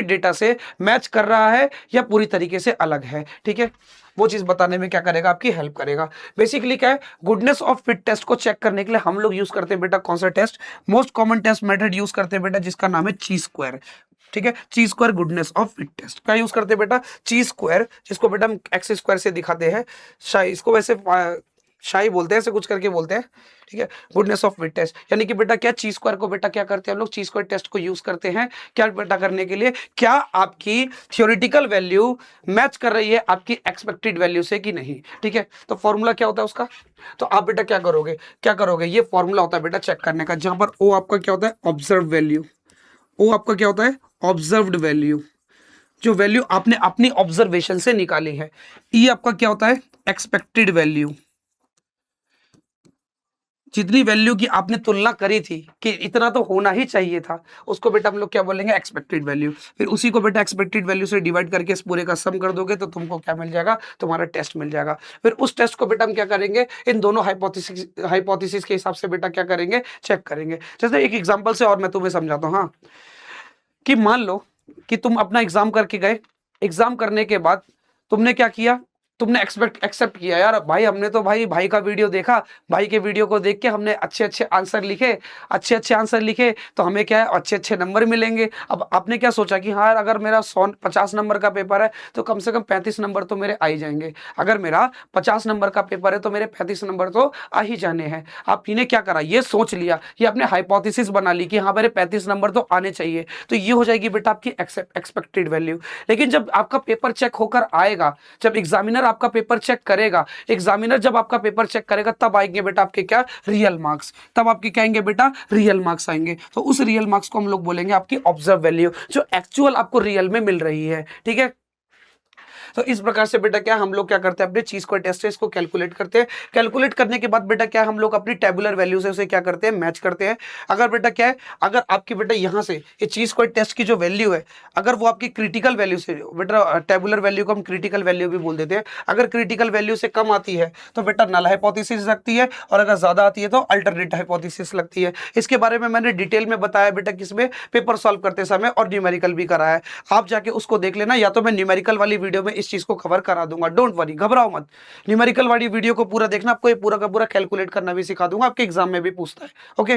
डेटा से मैच कर रहा है या पूरी तरीके से अलग है। ठीक है, वो चीज बताने में क्या करेगा, आपकी हेल्प करेगा। बेसिकली क्या है, गुडनेस ऑफ फिट टेस्ट को चेक करने के लिए हम लोग यूज करते हैं बेटा कौन सा test, most common test method use करते हैं बेटा जिसका नाम है ची स्क्वायर। ठीक है, chi square goodness of fit test का यूज करते हैं बेटा, ची स्क्वायर, जिसको बेटा हम एक्स स्क्वायर से दिखाते हैं, शायद इसको वैसे शाही बोलते हैं, ऐसे कुछ करके बोलते हैं। ठीक है, गुडनेस ऑफ फिट टेस्ट, यानी कि बेटा क्या, ची स्क्वायर को बेटा क्या करते हैं हम लोग, ची स्क्वायर टेस्ट को यूज करते हैं क्या बेटा करने के लिए, क्या आपकी थियोरिटिकल वैल्यू मैच कर रही है आपकी एक्सपेक्टेड वैल्यू से कि नहीं। ठीक है, तो फॉर्मूला क्या होता है उसका, तो आप बेटा क्या करोगे, ये फॉर्मूला होता है बेटा चेक करने का, जहां पर ओ आपका क्या होता है, ऑब्जर्व वैल्यू, ओ आपका क्या होता है, ऑब्जर्व्ड वैल्यू, जो वैल्यू आपने अपनी ऑब्जर्वेशन से निकाली है। ई आपका क्या होता है, एक्सपेक्टेड वैल्यू, जितनी वैल्यू की आपने तुलना करी थी कि इतना तो होना ही चाहिए था, उसको बेटा हम लोग क्या बोलेंगे, एक्सपेक्टेड वैल्यू। फिर उसी को बेटा एक्सपेक्टेड वैल्यू से डिवाइड करके इस पूरे का सम कर दोगे तो तुमको क्या मिल जाएगा, तुम्हारा टेस्ट मिल जाएगा। फिर उस टेस्ट को बेटा हम क्या करेंगे, इन दोनों हाइपोथेसिस के हिसाब से बेटा क्या करेंगे, चेक करेंगे। जैसे एक एग्जांपल से और मैं तुम्हें समझाता हूँ। हाँ, कि मान लो कि तुम अपना एग्जाम करके गए, एग्जाम करने के बाद तुमने क्या किया, तुमने एक्सेप्ट किया, यार भाई हमने तो भाई का वीडियो देखा, भाई के वीडियो को देख के हमने अच्छे अच्छे आंसर लिखे, अच्छे आंसर लिखे तो हमें क्या है, अच्छे नंबर मिलेंगे। अब आपने क्या सोचा कि हाँ यार अगर मेरा 150 नंबर का पेपर है तो कम से कम 35 नंबर तो मेरे आ ही जाएंगे, अगर मेरा 50 नंबर का पेपर है तो मेरे 35 नंबर तो आ ही जाने हैं। आपने क्या करा, ये सोच लिया, ये अपने हाइपोथेसिस बना ली कि हाँ मेरे 35 नंबर तो आने चाहिए, तो ये हो जाएगी बेटा आपकी एक्सपेक्टेड वैल्यू। लेकिन जब आपका पेपर चेक होकर आएगा, जब एग्जामिनर आपका पेपर चेक करेगा, एग्जामिनर जब आपका पेपर चेक करेगा तब आएंगे बेटा आपके क्या, रियल मार्क्स। तब आपके क्या आएंगे बेटा, रियल मार्क्स आएंगे। तो उस रियल मार्क्स को हम लोग बोलेंगे आपकी ऑब्जर्व वैल्यू, जो एक्चुअल आपको रियल में मिल रही है। ठीक है, तो इस प्रकार से बेटा क्या हम लोग क्या करते हैं, अपने चीज को टेस्ट है इसको कैलकुलेट करते हैं। कैलकुलेट करने के बाद बेटा क्या हम लोग अपनी टेबुलर वैल्यू से उसे क्या करते हैं, मैच करते हैं। अगर बेटा क्या है, अगर आपकी बेटा यहाँ से ये चीज को टेस्ट की जो वैल्यू है, अगर वो आपकी क्रिटिकल वैल्यू से, बेटा टेबुलर वैल्यू को हम क्रिटिकल वैल्यू भी बोल देते हैं, अगर क्रिटिकल वैल्यू से कम आती है तो बेटा नल हाइपोथेसिस लगती है, और अगर ज्यादा आती है तो अल्टरनेट हाइपोथेसिस लगती है। इसके बारे में मैंने डिटेल में बताया बेटा किसमें, पेपर सॉल्व करते समय, और न्यूमेरिकल भी कराया है, आप जाके उसको देख लेना, या तो मैं न्यूमेरिकल वाली वीडियो में इस चीज को कवर करा दूंगा, डोंट वरी, घबराओ मत। न्यूमेरिकल वाली वीडियो को पूरा देखना, आपको ये पूरा का पूरा कैलकुलेट करना भी सिखा दूंगा, आपके एग्जाम में भी पूछता है। ओके,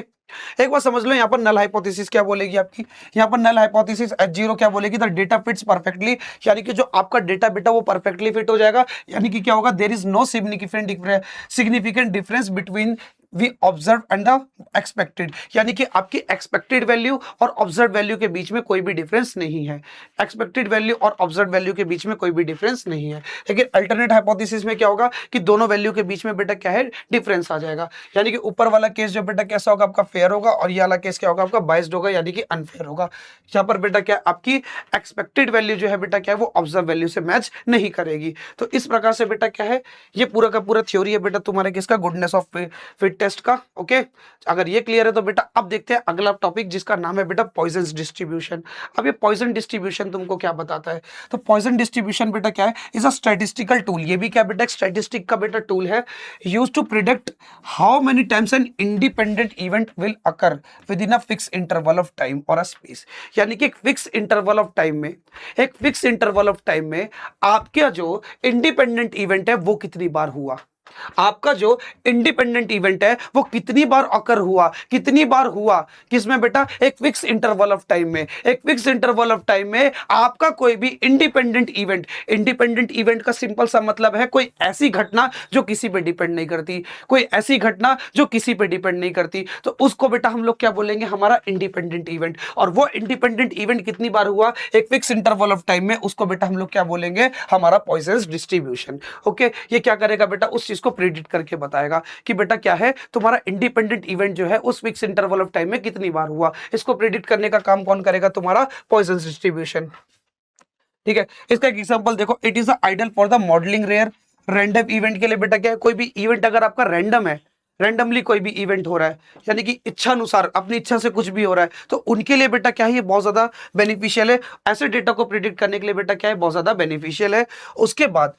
एक बार समझ लो, यहाँ पर नल हाइपोथेसिस क्या बोलेगी आपकी, यहाँ पर नल हाइपोथेसिस H0 क्या बोलेगी, द डेटा फिट्स परफेक्टली, यानी कि जो आपका डेटा बेटा वो परफेक्टली फिट हो जाएगा। यानी कि क्या होगा, there is no significant difference between we observe and the expected, यानी कि आपकी एक्सपेक्टेड वैल्यू और ऑब्जर्व वैल्यू के बीच में कोई भी डिफरेंस नहीं है। एक्सपेक्टेड वैल्यू और ऑब्जर्व वैल्यू के बीच में कोई भी डिफरेंस नहीं है। लेकिन अल्टरनेट हाइपोथेसिस में क्या होगा कि दोनों वैल्यू के बीच में बेटा क्या है, डिफरेंस आ जाएगा। यानी कि ऊपर वाला केस जो बेटा कैसा होगा, आपका फेयर होगा, और ये वाला केस क्या होगा, आपका बाइस्ड होगा, यानी कि अनफेयर होगा। यहाँ पर बेटा क्या आपकी एक्सपेक्टेड वैल्यू जो है बेटा क्या है, वो ऑब्जर्व वैल्यू से मैच नहीं करेगी। तो इस प्रकार से बेटा क्या है, ये पूरा का पूरा थ्योरी है बेटा तुम्हारे किसका, गुडनेस ऑफ फिट टेस्ट का। ओके, अगर ये क्लियर है तो बेटा अब देखते हैं अगला टॉपिक, जिसका नाम है बेटा पॉइजन डिस्ट्रीब्यूशन। अब ये पॉइजन डिस्ट्रीब्यूशन तुमको क्या बताता है, तो पॉइजन डिस्ट्रीब्यूशन बेटा क्या है, इज अ स्टैटिस्टिकल टूल। ये भी क्या बेटा, एक स्टैटिस्टिक का बेटा टूल है, used to predict how many times an independent event will occur within a fix interval of time और अ स्पेस। यानी कि एक फिक्स इंटरवल ऑफ टाइम में, एक फिक्स इंटरवल ऑफ टाइम में आपका जो इंडिपेंडेंट इवेंट है वो कितनी बार हुआ, आपका जो इंडिपेंडेंट इवेंट है वो कितनी बार अकर हुआ, कितनी बार हुआ, किसमें बेटा, एक फिक्स इंटरवल ऑफ टाइम में। एक फिक्स इंटरवल ऑफ टाइम में आपका कोई भी इंडिपेंडेंट इवेंट, इंडिपेंडेंट इवेंट का सिंपल सा मतलब है कोई ऐसी घटना जो किसी पे डिपेंड नहीं करती, कोई ऐसी घटना जो किसी पे डिपेंड नहीं करती, तो उसको बेटा हम लोग क्या बोलेंगे, हमारा इंडिपेंडेंट इवेंट। और वो इंडिपेंडेंट इवेंट कितनी बार हुआ, एक फिक्स इंटरवल ऑफ टाइम में, उसको बेटा हम लोग क्या बोलेंगे, हमारा पॉइजन डिस्ट्रीब्यूशन। ओके, ये क्या करेगा बेटा, उस चीज को प्रेडिक्ट करके बताएगा कि बेटा क्या है, तुम्हारा इंडिपेंडेंट इवेंट जो है उस फिक्स इंटरवल ऑफ टाइम में कितनी बार हुआ। इसको प्रेडिक्ट करने का काम कौन करेगा, तुम्हारा पॉइजन डिस्ट्रीब्यूशन। ठीक है, इसका एक एग्जांपल देखो, it is ideal for the modelling rare random event के लिए। बेटा क्या है, कोई भी इवेंट अगर आपका रैंडम है, रैंडमली कोई भी इवेंट हो रहा है, यानी कि इच्छा अनुसार, अपनी इच्छा से कुछ भी हो रहा है, तो उनके लिए बेटा क्या है, ये बहुत ज्यादा बेनिफिशियल है। ऐसे डेटा को प्रिडिक्ट करने के लिए बेटा क्या है, बहुत ज्यादा बेनिफिशियल है। उसके बाद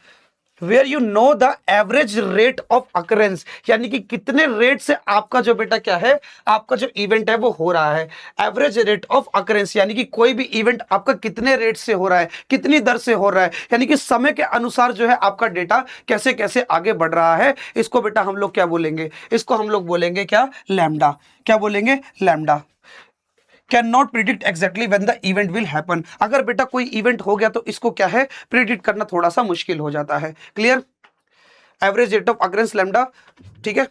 where you know the average rate of occurrence, यानी कि कितने रेट से आपका जो बेटा क्या है, आपका जो इवेंट है वो हो रहा है। एवरेज रेट ऑफ अकरेंस यानी कि कोई भी इवेंट आपका कितने रेट से हो रहा है, कितनी दर से हो रहा है, यानी कि समय के अनुसार जो है आपका डेटा कैसे कैसे आगे बढ़ रहा है। इसको बेटा हम लोग क्या बोलेंगे, इसको हम लोग बोलेंगे क्या, लैम्डा। क्या बोलेंगे, lambda. Can not predict exactly when the event will happen. अगर बेटा कोई इवेंट हो गया तो इसको क्या है, प्रिडिक्ट करना थोड़ा सा मुश्किल हो जाता है। Clear, average rate of occurrence lambda. ठीक है,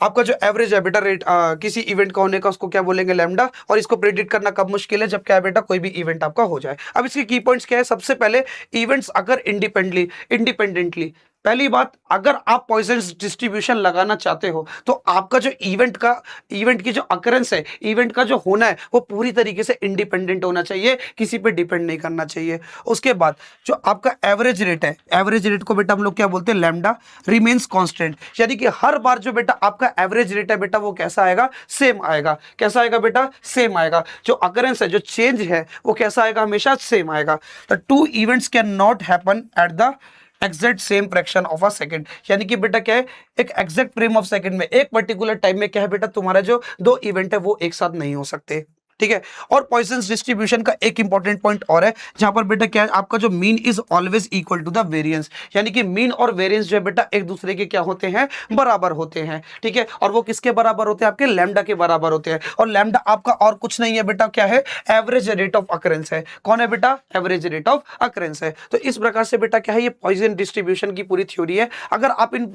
आपका जो एवरेज है बेटा रेट किसी इवेंट का होने का, उसको क्या बोलेंगे, लैम्डा। और इसको प्रेडिक्ट करना कब मुश्किल है, जब क्या है बेटा, कोई भी इवेंट आपका हो जाए। अब इसके की पॉइंट्स क्या है, सबसे पहले इवेंट्स अगर इंडिपेंडेंटली पहली बात, अगर आप पॉइजन्स डिस्ट्रीब्यूशन लगाना चाहते हो तो आपका जो इवेंट की जो अकरेंस है, इवेंट का जो होना है, वो पूरी तरीके से इंडिपेंडेंट होना चाहिए, किसी पे डिपेंड नहीं करना चाहिए। उसके बाद जो आपका एवरेज रेट है, एवरेज रेट को बेटा हम लोग क्या बोलते हैं, लैम्डा रिमेन्स कांस्टेंट, यानी कि हर बार जो बेटा आपका एवरेज रेट है बेटा वो कैसा आएगा, सेम आएगा। कैसा आएगा बेटा, सेम आएगा। जो अकरेंस है, जो चेंज है, वो कैसा आएगा, हमेशा सेम आएगा। The two events can not happen at the exact same fraction of a second, यानी कि बेटा क्या है, एक एग्जैक्ट फ्रेम ऑफ सेकंड में, एक पर्टिकुलर टाइम में क्या है बेटा, तुम्हारा जो दो इवेंट है वो एक साथ नहीं हो सकते। ठीक है। और पॉइजन्स डिस्ट्रीब्यूशन का एक इंपॉर्टेंट पॉइंट और है, जहां पर बेटा क्या है, आपका जो mean is always equal to the variance, यानी कि मीन और वेरिएंस जो है बेटा एक दूसरे के क्या होते हैं, बराबर होते हैं। ठीक है। और वो किसके बराबर होते हैं, आपके लैम्डा के बराबर होते हैं। और लैम्डा आपका और कुछ नहीं है बेटा, क्या है, एवरेज रेट ऑफ अकरेंस है। कौन है बेटा, एवरेज रेट ऑफ अकरेंस है। तो इस प्रकार से बेटा क्या है, ये पॉइजन डिस्ट्रीब्यूशन की पूरी थ्योरी है। अगर आप इन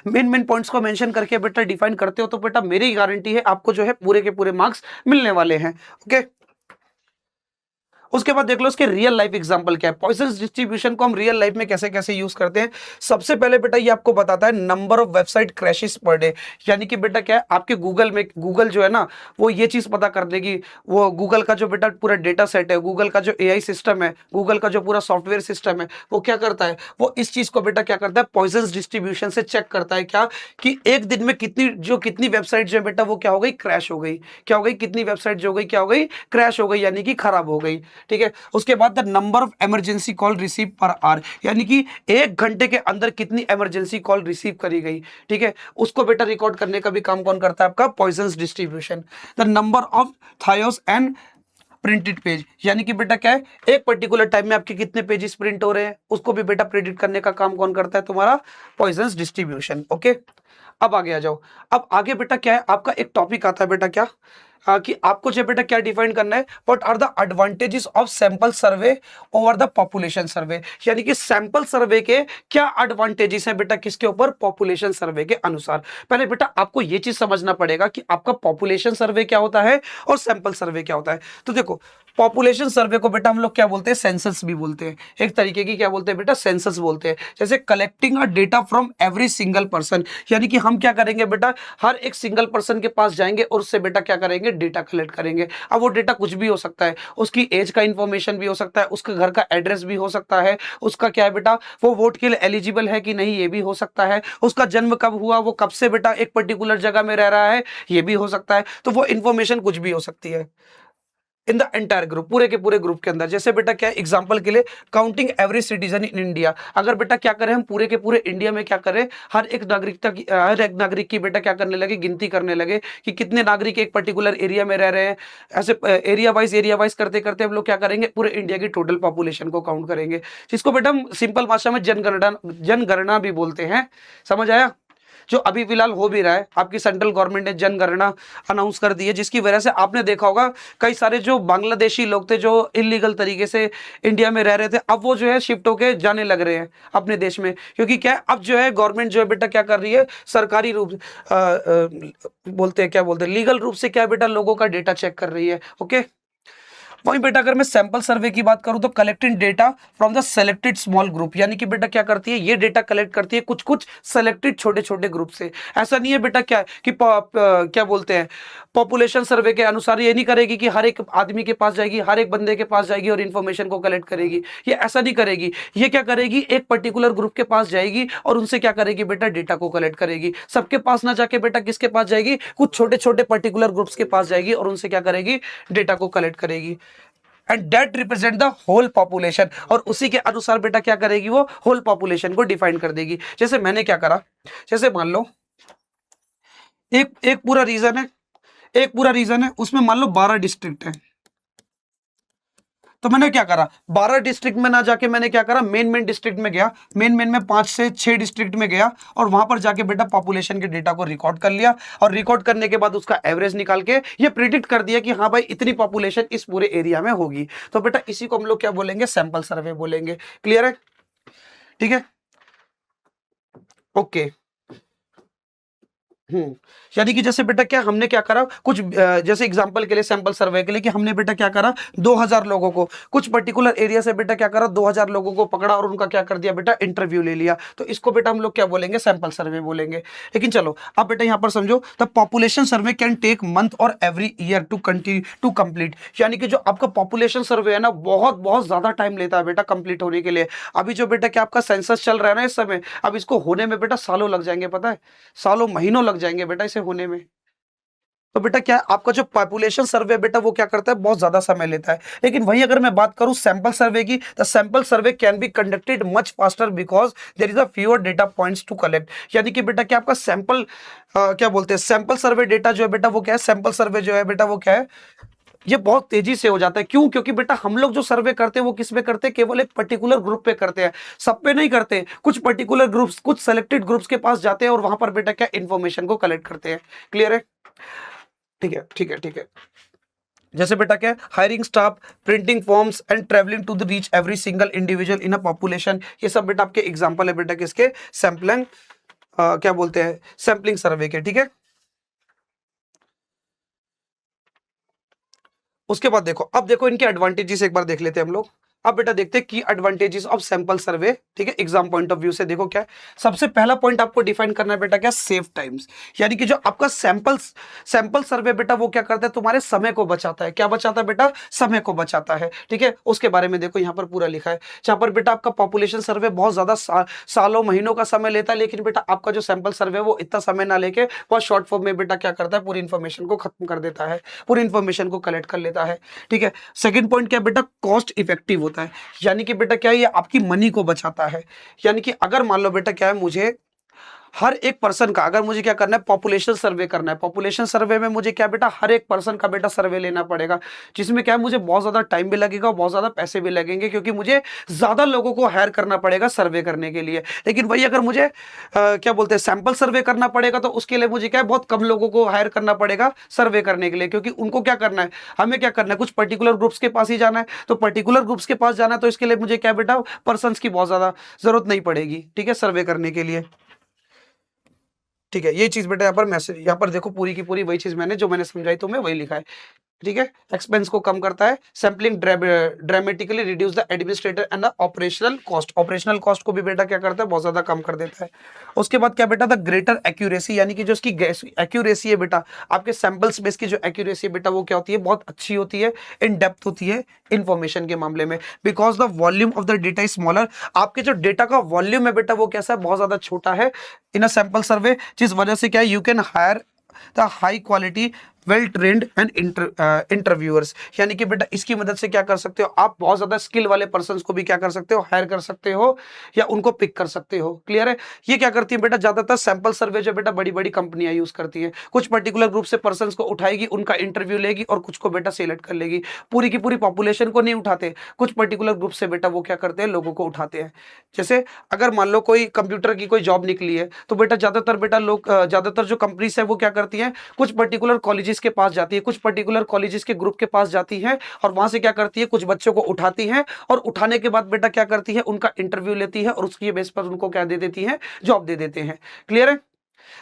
मेन पॉइंट्स को मेंशन करके बेटा डिफाइन करते हो तो बेटा मेरी गारंटी है आपको जो है पूरे के पूरे मार्क्स मिलने वाले हैं। ओके। उसके बाद देख लो इसके रियल लाइफ एग्जांपल क्या है, पॉइजन्स डिस्ट्रीब्यूशन को हम रियल लाइफ में कैसे कैसे यूज करते हैं। सबसे पहले बेटा ये आपको बताता है number of website crashes per day, यानी कि बेटा क्या है, आपके गूगल में, गूगल जो है ना, वो ये चीज पता कर देगी, वो गूगल का जो बेटा पूरा डेटा सेट है, गूगल का जो एआई सिस्टम है, गूगल का जो पूरा सॉफ्टवेयर सिस्टम है, वो क्या करता है, वो इस चीज को बेटा क्या करता है, पॉइजन्स डिस्ट्रीब्यूशन से चेक करता है क्या, कि एक दिन में कितनी वेबसाइट जो है बेटा वो क्या हो गई, क्रैश हो गई। क्या हो गई, कितनी वेबसाइट जो हो गई, क्या हो गई, क्रैश हो गई, यानी कि खराब हो गई। ठीक है। उसके बाद the number of emergency call receive per hour, यानी कि एक घंटे के अंदर कितनी इमरजेंसी कॉल रिसीव करी गई। ठीक है। उसको बेटा रिकॉर्ड करने का भी काम कौन करता है, आपका Poisson's distribution. The number of typos and printed page, यानी कि बेटा क्या है, एक पर्टिकुलर टाइम में आपके कितने पेजेस प्रिंट हो रहे हैं, उसको भी बेटा प्रेडिक्ट करने का काम कौन करता है, तुम्हारा पॉइजन्स डिस्ट्रीब्यूशन। ओके। अब आगे आ जाओ। अब आगे बेटा क्या है, आपका एक टॉपिक आता है बेटा क्या, कि आपको जो बेटा क्या डिफाइन करना है, what are the advantages of sample survey over the population survey, यानी कि सैंपल सर्वे के क्या एडवांटेजेस हैं बेटा, किसके ऊपर, पॉपुलेशन सर्वे के अनुसार। पहले बेटा आपको यह चीज समझना पड़ेगा कि आपका पॉपुलेशन सर्वे क्या होता है और सैंपल सर्वे क्या होता है। तो देखो, पॉपुलेशन सर्वे को बेटा हम लोग क्या बोलते हैं, सेंसस भी बोलते हैं, एक तरीके की क्या बोलते हैं बेटा, सेंसस बोलते हैं। जैसे collecting a data from every single person, यानी कि हम क्या करेंगे बेटा, हर एक सिंगल पर्सन के पास जाएंगे और उससे बेटा क्या करेंगे, डेटा कलेक्ट करेंगे। अब वो डेटा कुछ भी हो सकता है, उसकी एज का इंफॉर्मेशन भी हो सकता है, उसके घर का एड्रेस भी हो सकता है, उसका क्या है बेटा, वो वोट के लिए एलिजिबल है कि नहीं ये भी हो सकता है, उसका जन्म कब हुआ, वो कब से बेटा एक पर्टिकुलर जगह में रह रहा है, ये भी हो सकता है। तो वो इंफॉर्मेशन कुछ भी हो सकती है इन द एंटायर ग्रुप, पूरे के पूरे ग्रुप के अंदर। जैसे बेटा क्या, एग्जांपल के लिए, counting every citizen in India, अगर बेटा क्या करें हम पूरे के पूरे इंडिया में क्या करें, हर एक नागरिक की बेटा क्या करने लगे, गिनती करने लगे कि कितने नागरिक एक पर्टिकुलर एरिया में रह रहे हैं। ऐसे एरिया वाइज करते करते हम लोग क्या करेंगे, पूरे इंडिया की टोटल पॉपुलेशन को काउंट करेंगे, जिसको बेटा हम सिंपल भाषा में जनगणना भी बोलते हैं। समझ आया। जो अभी फिलहाल हो भी रहा है, आपकी सेंट्रल गवर्नमेंट ने जनगणना अनाउंस कर दी है, जिसकी वजह से आपने देखा होगा कई सारे जो बांग्लादेशी लोग थे जो इलीगल तरीके से इंडिया में रह रहे थे, अब वो जो है शिफ्ट होके जाने लग रहे हैं अपने देश में, क्योंकि क्या है, अब जो है गवर्नमेंट जो है बेटा क्या कर रही है, सरकारी रूप बोलते हैं, क्या बोलते हैं, लीगल रूप से क्या है बेटा, लोगों का डेटा चेक कर रही है। ओके। वहीं बेटा अगर मैं सैंपल सर्वे की बात करूं तो collecting data from the selected small group, यानी कि बेटा क्या करती है, ये डेटा कलेक्ट करती है कुछ कुछ सेलेक्टेड छोटे छोटे ग्रुप से। ऐसा नहीं है बेटा क्या कि क्या बोलते हैं, पॉपुलेशन सर्वे के अनुसार ये नहीं करेगी कि हर एक आदमी के पास जाएगी, हर एक बंदे के पास जाएगी और इन्फॉर्मेशन को कलेक्ट करेगी, ये ऐसा नहीं करेगी। ये क्या करेगी, एक पर्टिकुलर ग्रुप के पास जाएगी और उनसे क्या करेगी बेटा, डेटा को कलेक्ट करेगी। सबके पास ना जाके बेटा किसके पास जाएगी, कुछ छोटे छोटे पर्टिकुलर ग्रुप्स के पास जाएगी और उनसे क्या करेगी, डेटा को कलेक्ट करेगी। And that represent the whole population, और उसी के अनुसार बेटा क्या करेगी, वो होल पॉपुलेशन को डिफाइन कर देगी। जैसे मैंने क्या करा, जैसे मान लो एक एक पूरा रीजन है, एक पूरा रीजन है, उसमें मान लो 12 डिस्ट्रिक्ट है। तो मैंने क्या करा, 12 डिस्ट्रिक्ट में ना जाके मैंने क्या करा, मेन डिस्ट्रिक्ट में गया, मेन में 5 से 6 डिस्ट्रिक्ट में गया और वहां पर जाके बेटा पॉपुलेशन के डेटा को रिकॉर्ड कर लिया, और रिकॉर्ड करने के बाद उसका एवरेज निकाल के ये प्रिडिक्ट कर दिया कि हाँ भाई इतनी पॉपुलेशन इस पूरे एरिया में होगी। तो बेटा इसी को हम लोग क्या बोलेंगे, सैंपल सर्वे बोलेंगे। क्लियर है। ठीक है। ओके। हम्म। यानी कि जैसे बेटा क्या हमने क्या करा कुछ जैसे एग्जांपल के लिए सैंपल सर्वे के लिए कि हमने बेटा क्या करा 2000 लोगों को कुछ पर्टिकुलर एरिया से बेटा क्या करा 2000 लोगों को पकड़ा और उनका क्या कर दिया बेटा इंटरव्यू ले लिया, तो इसको बेटा हम लोग क्या बोलेंगे सैंपल सर्वे बोलेंगे। लेकिन चलो अब बेटा यहां पर समझो the population survey can take month और every year to continue to complete. यानी कि जो आपका पॉपुलेशन सर्वे है ना बहुत बहुत ज्यादा टाइम लेता है बेटा कंप्लीट होने के लिए। अभी जो बेटा क्या आपका सेंसस चल रहा है ना इस समय, अब इसको होने में बेटा सालों लग जाएंगे, पता है सालों महीनों लग जाएंगे बेटा इसे होने में। तो बेटा क्या आपका जो पॉपुलेशन सर्वे बेटा वो क्या करता है बहुत ज्यादा समय लेता है। लेकिन वही अगर मैं बात करूं सैंपल सर्वे की, the sample survey can be conducted much faster because there is a fewer data points to collect. यानी कि बेटा क्या आपका सैंपल क्या बोलते हैं सैंपल सर्वे डेटा जो है बेटा वो क्या है सैंपल सर्वे जो है बेटा वो क्या है ये बहुत तेजी से हो जाता है। क्यों? क्योंकि बेटा हम लोग जो सर्वे करते हैं वो किस पे करते हैं केवल एक पर्टिकुलर ग्रुप पे करते हैं, सब पे नहीं करते। कुछ पर्टिकुलर ग्रुप्स कुछ सेलेक्टेड ग्रुप्स के पास जाते हैं और वहां पर बेटा क्या इन्फॉर्मेशन को कलेक्ट करते हैं। क्लियर है? ठीक है ठीक है ठीक है। जैसे बेटा क्या hiring staff, printing forms and travelling to the reach every single individual in a population, ये सब बेटा आपके एग्जांपल है बेटा किसके सैंपलिंग क्या बोलते हैं सैंपलिंग सर्वे के। ठीक है, उसके बाद देखो अब देखो इनके एडवांटेजेस एक बार देख लेते हैं हम लोग। अब बेटा देखते हैं की एडवांटेजेस ऑफ सैंपल सर्वे। ठीक है, एग्जाम पॉइंट ऑफ व्यू से देखो क्या है। सबसे पहला पॉइंट आपको डिफाइन करना है बेटा क्या सेव टाइम्स। यानी कि जो आपका सैंपल सर्वे बेटा वो क्या करता है तुम्हारे समय को बचाता है। क्या बचाता है बेटा? समय को बचाता है। ठीक है, उसके बारे में देखो यहाँ पर पूरा लिखा है जहां पर बेटा आपका पॉपुलेशन सर्वे बहुत ज्यादा सालों महीनों का समय लेता है, लेकिन बेटा आपका जो सैंपल सर्वे वो इतना समय ना लेके बहुत शॉर्ट फॉर्म में बेटा क्या करता है पूरी इन्फॉर्मेशन को खत्म कर देता है, पूरी इन्फॉर्मेशन को कलेक्ट कर लेता है। ठीक है, सेकंड पॉइंट क्या बेटा कॉस्ट इफेक्टिव होता है। यानी कि बेटा क्या है ये आपकी मनी को बचाता है। यानी कि अगर मान लो बेटा क्या है मुझे हर एक पर्सन का अगर मुझे क्या करना है पॉपुलेशन सर्वे करना है, पॉपुलेशन सर्वे में मुझे क्या बेटा हर एक पर्सन का बेटा सर्वे लेना पड़ेगा, जिसमें क्या है मुझे बहुत ज्यादा टाइम भी लगेगा और बहुत ज्यादा पैसे भी लगेंगे क्योंकि मुझे ज्यादा लोगों को हायर करना पड़ेगा सर्वे करने के लिए। लेकिन वही अगर मुझे क्या बोलते हैं सैंपल सर्वे करना पड़ेगा तो उसके लिए मुझे क्या है बहुत कम लोगों को हायर करना पड़ेगा सर्वे करने के लिए, क्योंकि उनको क्या करना है हमें क्या करना है कुछ पर्टिकुलर ग्रुप्स के पास ही जाना है। तो पर्टिकुलर ग्रुप्स के पास जाना है तो इसके लिए मुझे क्या बेटा पर्सन की बहुत ज्यादा जरूरत नहीं पड़ेगी। ठीक है, सर्वे करने के लिए। ठीक है, ये चीज बेटा यहाँ पर मैसेज यहाँ पर देखो पूरी की पूरी वही चीज मैंने जो मैंने समझाई तो मैं वही लिखा है। ठीक है, एक्सपेंस को कम करता है, sampling dramatically reduce the administrator and the operational cost, operational cost को भी बेटा क्या करता है बहुत ज्यादा कम कर देता है। उसके बाद क्या बेटा द ग्रेटर एक्यूरेसी, यानी कि जो इसकी एक्यूरेसी है बेटा आपके सैंपल्स में इसकी जो एक्यूरेसी है बेटा वो क्या होती है बहुत अच्छी होती है, इन डेप्थ होती है इन्फॉर्मेशन के मामले में। Because the volume of the data is smaller, आपके जो डेटा का वॉल्यूम है बेटा वो कैसा है बहुत ज्यादा छोटा है इन अ सैंपल सर्वे, जिस वजह से क्या है you can hire the high quality well trained and interviewers. यानी कि बेटा इसकी मदद से क्या कर सकते हो आप बहुत ज्यादा स्किल वाले पर्संस को भी क्या कर सकते हो हायर कर सकते हो या उनको पिक कर सकते हो। क्लियर है? ये क्या करती है बेटा ज्यादातर सैंपल सर्वे जो बेटा बड़ी बड़ी कंपनियां यूज करती है, कुछ पर्टिकुलर ग्रुप से पर्संस को उठाएगी उनका इंटरव्यू लेगी और कुछ को बेटा सिलेक्ट कर लेगी, पूरी की पूरी पॉपुलेशन को नहीं उठाते, कुछ पर्टिकुलर ग्रुप से बेटा वो क्या करते हैं लोगों को उठाते हैं। जैसे अगर मान लो कोई कंप्यूटर की कोई जॉब निकली है तो बेटा ज्यादातर बेटा लोग ज्यादातर जो कंपनीज है वो क्या करती है कुछ पर्टिकुलर कॉलेजेस के पास जाती है, कुछ पर्टिकुलर कॉलेजेस के ग्रुप के पास जाती है और वहां से क्या करती है कुछ बच्चों को उठाती है और उठाने के बाद बेटा क्या करती है उनका इंटरव्यू लेती है और उसकी बेस पर उनको क्या दे देती है जॉब दे देते हैं। क्लियर है?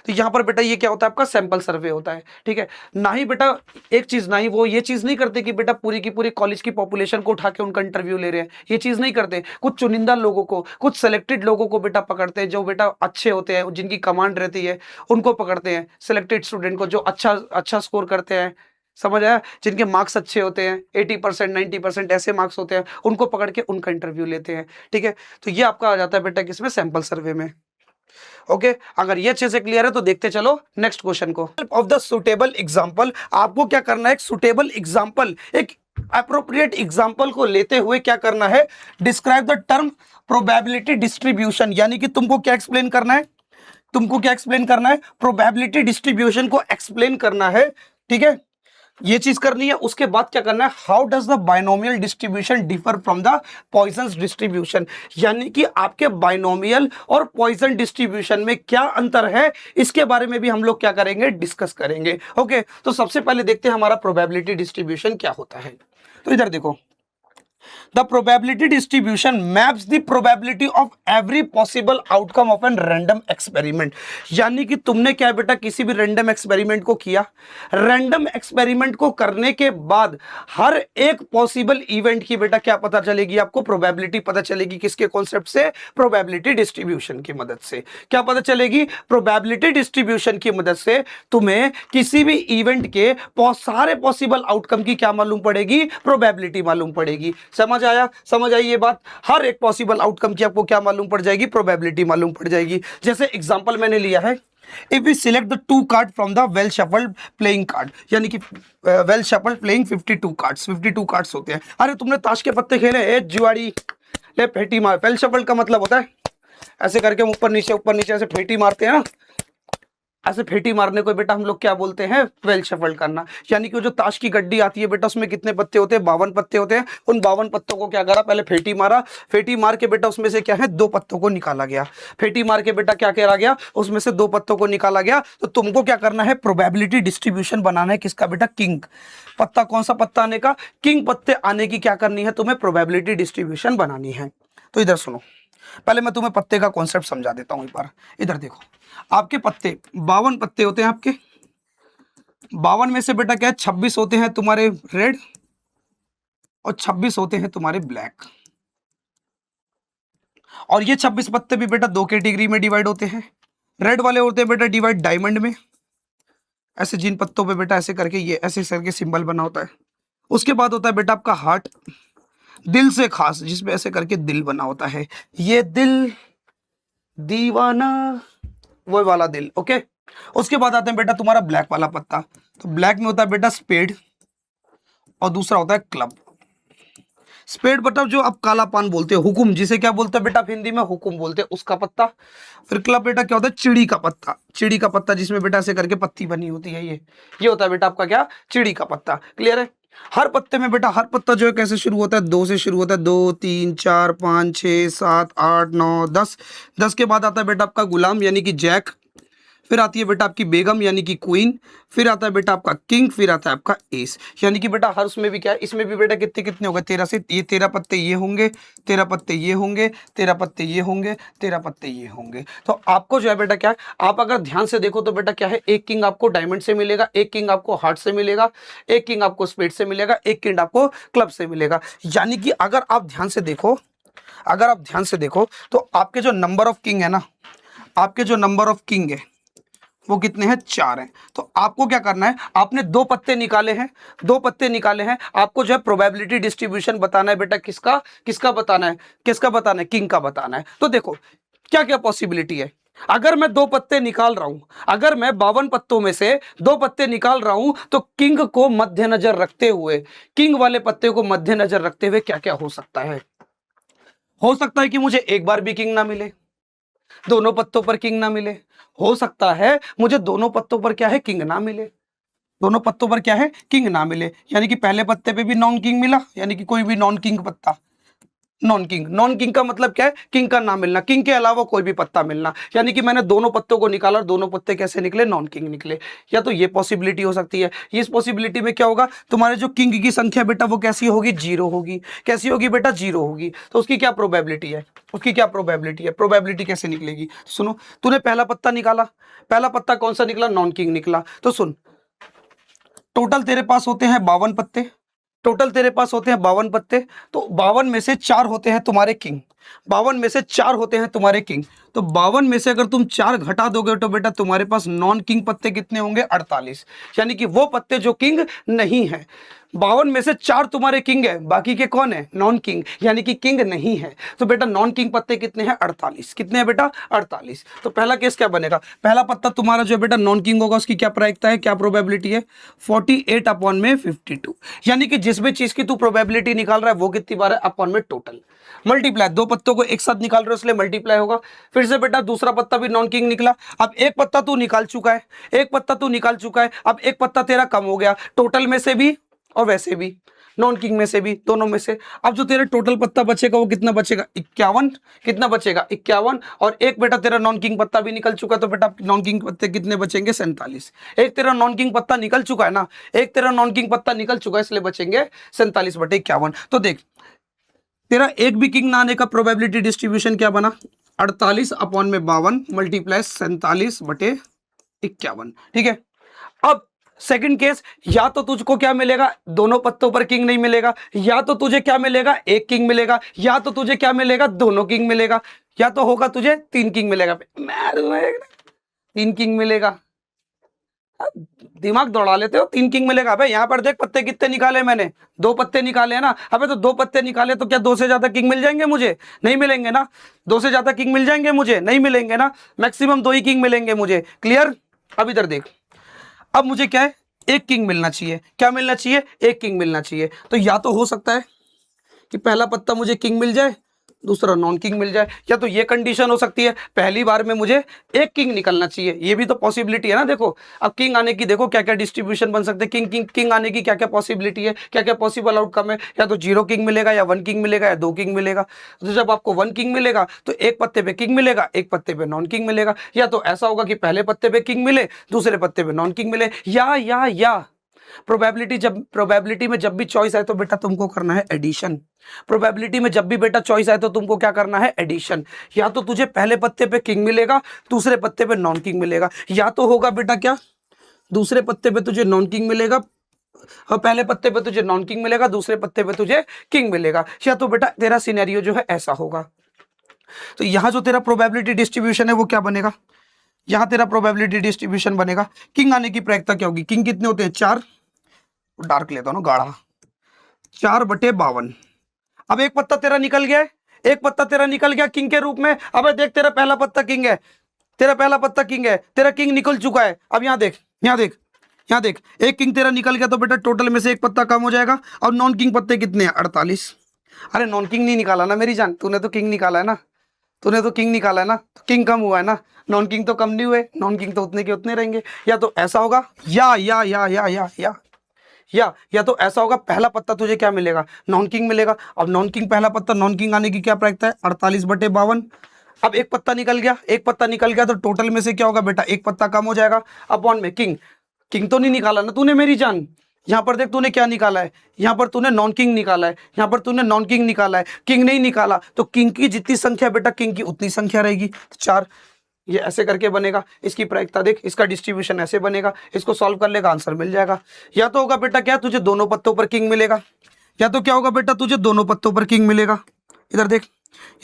तो यहां पर बेटा ये क्या होता है आपका सैंपल सर्वे होता है। ठीक है, ना ही बेटा एक चीज ना ही वो ये चीज नहीं करते कि बेटा पूरी की पूरी कॉलेज की पॉपुलेशन को उठा के उनका इंटरव्यू ले रहे हैं, ये चीज नहीं करते। कुछ चुनिंदा लोगों को कुछ सेलेक्टेड लोगों को बेटा पकड़ते हैं जो बेटा अच्छे होते हैं जिनकी कमांड रहती है उनको पकड़ते हैं, सिलेक्टेड स्टूडेंट को जो अच्छा अच्छा स्कोर करते हैं, समझ आया, जिनके मार्क्स अच्छे होते हैं 80% 90% ऐसे मार्क्स होते हैं उनको पकड़ के उनका इंटरव्यू लेते हैं। ठीक है, तो ये आपका आ जाता है बेटा किसमें सैंपल सर्वे में। ओके, अगर ये अच्छे से क्लियर है तो देखते चलो नेक्स्ट क्वेश्चन को। ऑफ द सुटेबल एग्जांपल, आपको क्या करना है एक सुटेबल एग्जांपल एक अप्रोप्रिएट एग्जांपल को लेते हुए क्या करना है describe the term probability distribution. यानी कि तुमको क्या एक्सप्लेन करना है तुमको क्या एक्सप्लेन करना है प्रोबेबिलिटी डिस्ट्रीब्यूशन को एक्सप्लेन करना है। ठीक है, ये चीज करनी है। उसके बाद क्या करना है how does the binomial distribution differ from the Poisson distribution, यानी कि आपके बाइनोमियल और पॉइजन डिस्ट्रीब्यूशन में क्या अंतर है इसके बारे में भी हम लोग क्या करेंगे डिस्कस करेंगे। ओके, तो सबसे पहले देखते हैं हमारा प्रोबेबिलिटी डिस्ट्रीब्यूशन क्या होता है। तो इधर देखो the probability distribution maps the probability of every possible outcome of an random experiment. यानी कि तुमने क्या बेटा किसी भी रैंडम एक्सपेरिमेंट को किया, रैंडम एक्सपेरिमेंट को करने के बाद हर एक पॉसिबल इवेंट की बेटा क्या पता चलेगी आपको, प्रोबेबिलिटी पता चलेगी। किसके कॉन्सेप्ट से? प्रोबेबिलिटी डिस्ट्रीब्यूशन की मदद से। क्या पता चलेगी? प्रोबेबिलिटी डिस्ट्रीब्यूशन की मदद से तुम्हें किसी भी इवेंट के सारे पॉसिबल आउटकम की क्या मालूम पड़ेगी? प्रोबेबिलिटी मालूम पड़ेगी। समझ आया? समझ आई ये बात? हर एक पॉसिबल आउटकम की आपको क्या मालूम पड़ जाएगी? प्रोबेबिलिटी मालूम पड़ जाएगी। जैसे एग्जांपल मैंने लिया है, if we select the 2 card from the well shuffled playing card, यानी कि well shuffled playing 52 cards, 52 cards होते हैं। अरे तुमने ताश के पत्ते खेले, ए जुआड़ी ले फेटी मार। वेल शफल्ड का मतलब होता है ऐसे करके हम ऊपर नीचे ऐसे फेटी मारते हैं ना, ऐसे फेटी मारने को बेटा हम लोग क्या बोलते हैं? वेल शफल्ड करना। यानी कि जो ताश की गड्डी आती है बेटा, उसमें कितने पत्ते होते हैं? 52 पत्ते होते हैं। उन 52 पत्तों को क्या करा? पहले फेटी मारा, फेटी मार के बेटा उसमें से क्या है? 2 पत्तों को निकाला गया। फेटी मार के बेटा क्या करा गया? उसमें से 2 पत्तों को निकाला गया। तो तुमको क्या करना है? प्रोबेबिलिटी डिस्ट्रीब्यूशन बनाना है। किसका बेटा? किंग पत्ता। कौन सा पत्ता आने का? किंग पत्ते आने की क्या करनी है तुम्हें? प्रोबेबिलिटी डिस्ट्रीब्यूशन बनानी है। तो इधर सुनो, पहले मैं तुम्हें पत्ते का कॉन्सेप्ट समझा देता हूं एक बार। इधर देखो, आपके पत्ते 52 पत्ते होते हैं आपके। 52 में से बेटा क्या है? 26 होते हैं तुम्हारे रेड और 26 होते हैं तुम्हारे ब्लैक। और ये 26 पत्ते भी बेटा 2 कैटेगरी में डिवाइड होते हैं। रेड वाले होते हैं बेटा डिवाइड डायमंड में, ऐसे जिन पत्तों पे बेटा ऐसे करके ये ऐसे करके सिंबल बना होता है। उसके बाद होता है बेटा आपका हार्ट, दिल से खास, जिसमें ऐसे करके दिल बना होता है। ये दिल दीवाना, वो वाला दिल। ओके, उसके बाद आते हैं बेटा तुम्हारा ब्लैक वाला पत्ता। तो ब्लैक में होता है बेटा स्पेड और दूसरा होता है क्लब। स्पेड मतलब जो आप काला पान बोलते हो, हुकुम, जिसे क्या बोलते हैं बेटा हिंदी में? हुकुम बोलते हैं, उसका पत्ता। फिर क्लब बेटा क्या होता है? चिड़ी का पत्ता। चिड़ी का पत्ता जिसमें बेटा ऐसे करके पत्ती बनी होती है, ये होता है बेटा आपका क्या? चिड़ी का पत्ता। क्लियर है? हर पत्ते में बेटा, हर पत्ता जो है कैसे शुरू होता है? 2 से शुरू होता है। 2 3 4 5 6 7 8 9 10। 10 के बाद आता है बेटा आपका गुलाम यानी कि जैक। फिर आती है बेटा आपकी बेगम यानी कि क्वीन। फिर आता है बेटा आपका किंग। फिर आता है आपका एस। यानी कि बेटा हर उसमें भी क्या है? इसमें भी बेटा कितने कितने हो गए? 13 से ये 13 पत्ते ये होंगे, 13 पत्ते ये होंगे, 13 पत्ते ये होंगे, 13 पत्ते ये होंगे। तो आपको जो है बेटा क्या है, आप अगर ध्यान से देखो तो बेटा क्या है, एक किंग आपको डायमंड से मिलेगा, एक किंग आपको हार्ट से मिलेगा, एक किंग आपको स्पेड से मिलेगा, एक किंग आपको क्लब से मिलेगा। यानी कि अगर आप ध्यान से देखो, अगर आप ध्यान से देखो तो आपके जो नंबर ऑफ किंग है ना, आपके जो नंबर ऑफ किंग है वो कितने हैं? 4 हैं। तो आपको क्या करना है? आपने 2 पत्ते निकाले हैं, 2 पत्ते निकाले हैं। आपको जो है प्रोबेबिलिटी डिस्ट्रीब्यूशन बताना है बेटा। किसका? किसका बताना है? किसका बताना है? किंग का बताना है। तो देखो क्या क्या पॉसिबिलिटी है। अगर मैं 2 पत्ते निकाल रहा हूं, अगर मैं 52 पत्तों में से 2 पत्ते निकाल रहा हूं, तो किंग को मद्देनजर रखते हुए, किंग वाले पत्ते को मद्देनजर रखते हुए क्या क्या हो सकता है? हो सकता है कि मुझे एक बार भी किंग ना मिले, दोनों पत्तों पर किंग ना मिले। हो सकता है मुझे दोनों पत्तों पर क्या है? किंग ना मिले। दोनों पत्तों पर क्या है? किंग ना मिले। यानी कि पहले पत्ते पे भी नॉन किंग मिला, यानी कि कोई भी नॉन किंग पत्ता। नॉन किंग, नॉन किंग का मतलब क्या है? किंग का ना मिलना, किंग के अलावा कोई भी पत्ता मिलना। यानी कि मैंने दोनों पत्तों को निकाला और दोनों पत्ते कैसे निकले? नॉन किंग निकले। या तो ये पॉसिबिलिटी हो सकती है। इस पॉसिबिलिटी में क्या होगा? तुम्हारे जो किंग की संख्या बेटा वो कैसी होगी? 0 होगी। कैसी होगी बेटा? 0 होगी। तो उसकी क्या प्रोबेबिलिटी है? उसकी क्या प्रोबेबिलिटी है? प्रोबेबिलिटी कैसे निकलेगी? सुनो, तूने पहला पत्ता निकाला, पहला पत्ता कौन सा निकला? नॉन किंग निकला। तो सुन, टोटल तेरे पास होते हैं 52 पत्ते, टोटल तेरे पास होते हैं 52 पत्ते। तो 52 में से 4 होते हैं तुम्हारे किंग, 52 में से 4 होते हैं तुम्हारे किंग। तो 52 में से अगर तुम 4 घटा दोगे तो बेटा तुम्हारे पास नॉन किंग पत्ते कितने होंगे? 48। यानी कि वो पत्ते जो किंग नहीं है। 52 में से 4 तुम्हारे किंग है, बाकी के कौन है? नॉन किंग, यानी कि किंग नहीं है। तो बेटा नॉन किंग पत्ते कितने हैं? 48। कितने हैं बेटा? 48। तो पहला केस क्या बनेगा? पहला पत्ता तुम्हारा जो है बेटा नॉन किंग होगा, उसकी क्या प्रायिकता है? क्या प्रोबेबिलिटी है? 48 अपॉन में 52। यानी कि जिस भी चीज की तू प्रोबेबिलिटी निकाल रहा है वो कितनी बार है? अपॉन में टोटल मल्टीप्लाई। 2 पत्तों को एक साथ निकाल रहे हो इसलिए मल्टीप्लाई होगा। फिर से बेटा दूसरा पत्ता भी नॉन किंग निकला। अब एक पत्ता तू निकाल चुका है, एक पत्ता तू निकाल चुका है। अब एक पत्ता तेरा कम हो गया, टोटल में से भी और वैसे भी, नॉन किंग में से भी, दोनों में से। अब जो तेरा टोटल पत्ता बचेगा वो कितना बचेगा? 51। कितना बचेगा? 51। और एक बेटा तेरा नॉन किंग पत्ता भी निकल चुका, तो बेटा नॉन किंग पत्ते कितने बचेंगे? 47। एक तेरा नॉन किंग पत्ता निकल चुका है ना, एक तेरा नॉन किंग पत्ता निकल चुका है, इसलिए बचेंगे 47/51। तो देख, तेरा एक भी किंग ना आने का प्रोबेबिलिटी डिस्ट्रीब्यूशन क्या बना, 48/52 मल्टीप्लाई 47/51। ठीक है। अब सेकंड केस, या तो तुझको क्या मिलेगा, दोनों पत्तों पर किंग नहीं मिलेगा, या तो तुझे क्या मिलेगा, एक किंग मिलेगा, या तो तुझे क्या मिलेगा, दोनों किंग मिलेगा, या तो होगा तुझे तीन किंग मिलेगा। तीन किंग मिलेगा, दिमाग दौड़ा लेते हो, तीन किंग मिलेगा। भाई यहाँ पर देख पत्ते कितने निकाले मैंने, दो पत्ते निकाले हैं ना। अबे तो दो पत्ते निकाले तो क्या दो से ज्यादा किंग मिल जाएंगे मुझे? नहीं मिलेंगे ना। दो से ज्यादा किंग मिल जाएंगे मुझे? नहीं मिलेंगे ना। मैक्सिमम दो ही किंग मिलेंगे मुझे। क्लियर? अब इधर देख, अब मुझे क्या है, एक किंग मिलना चाहिए। क्या मिलना चाहिए? एक किंग मिलना चाहिए। तो या तो हो सकता है कि पहला पत्ता मुझे किंग मिल जाए, दूसरा नॉन किंग मिल जाए, या तो ये कंडीशन हो सकती है पहली बार में मुझे एक किंग निकलना चाहिए। ये भी तो पॉसिबिलिटी है ना। देखो अब किंग आने की देखो क्या क्या डिस्ट्रीब्यूशन बन सकते हैं। किंग किंग किंग आने की क्या क्या पॉसिबिलिटी है, क्या क्या पॉसिबल आउटकम है। या तो जीरो किंग मिलेगा, या वन किंग मिलेगा, या दो किंग मिलेगा। तो जब आपको वन किंग मिलेगा तो एक पत्ते पे किंग मिलेगा, एक पत्ते पे नॉन किंग मिलेगा। या तो ऐसा होगा कि पहले पत्ते पे किंग मिले, दूसरे पत्ते पे नॉन किंग मिले। या प्रोबेबिलिटी में जब भी चॉइस आए तो बेटा तुमको करना है एडिशन। प्रोबेबिलिटी में जब भी बेटा चॉइस आए तो तुमको क्या करना है, एडिशन। या तो तुझे पहले पत्ते पे किंग मिलेगा, दूसरे पत्ते पे नॉन किंग मिलेगा। या तो होगा बेटा क्या, दूसरे पत्ते पे तुझे नॉन किंग मिलेगा और पहले पत्ते पे तुझे नॉन किंग मिलेगा, दूसरे पत्ते पे तुझे किंग मिलेगा। या तो बेटा तेरा सिनेरियो जो है ऐसा होगा। तो यहां जो तेरा प्रोबेबिलिटी डिस्ट्रीब्यूशन है वो क्या बनेगा, यहां तेरा प्रोबेबिलिटी डिस्ट्रीब्यूशन बनेगा। किंग आने की प्रायिकता क्या होगी, किंग कितने होते हैं, 4, डार्क लेता हूं ना गाढ़ा, 4/52। अब एक पत्ता तेरा निकल गया है, एक पत्ता तेरा निकल गया किंग के रूप में। अब देख तेरा पहला पत्ता किंग है, तेरा पहला पत्ता किंग है, तेरा किंग निकल चुका है। अब यहां देख, यहां देख, यहां देख, एक किंग तेरा निकल गया तो बेटा टोटल में से एक पत्ता कम हो जाएगा। और नॉन किंग पत्ते कितने हैं, 48। अरे नॉन किंग नहीं निकाला ना मेरी जान, तूने तो किंग निकाला है ना, तूने तो किंग निकाला है ना, तो किंग कम हुआ है ना, नॉन किंग तो कम नहीं हुए, नॉन किंग तो उतने के उतने रहेंगे। या तो ऐसा होगा, या तो ऐसा होगा, पहला पत्ता तुझे क्या मिलेगा, नॉन किंग मिलेगा। अब नॉन किंग पहला पत्ता, नॉन किंग आने की क्या प्रायिकता है, 48/52। अब एक पत्ता निकल गया, एक पत्ता निकल गया तो टोटल में से क्या होगा बेटा, एक पत्ता कम हो जाएगा। अपॉन में किंग, किंग तो नहीं निकाला ना तूने मेरी जान। यहां पर देख तूने क्या निकाला है, यहां पर तूने नॉन किंग निकाला है, यहां पर तूने नॉन किंग निकाला है, किंग नहीं निकाला। तो किंग की जितनी संख्या बेटा, किंग की उतनी संख्या रहेगी, 4। ये ऐसे करके बनेगा। इसकी प्रायिकता देख, इसका डिस्ट्रीब्यूशन ऐसे बनेगा। इसको सॉल्व कर लेगा, आंसर मिल जाएगा। या तो होगा बेटा क्या, तुझे दोनों पत्तों पर किंग मिलेगा। या तो क्या होगा बेटा, तुझे दोनों पत्तों पर किंग मिलेगा। इधर देख,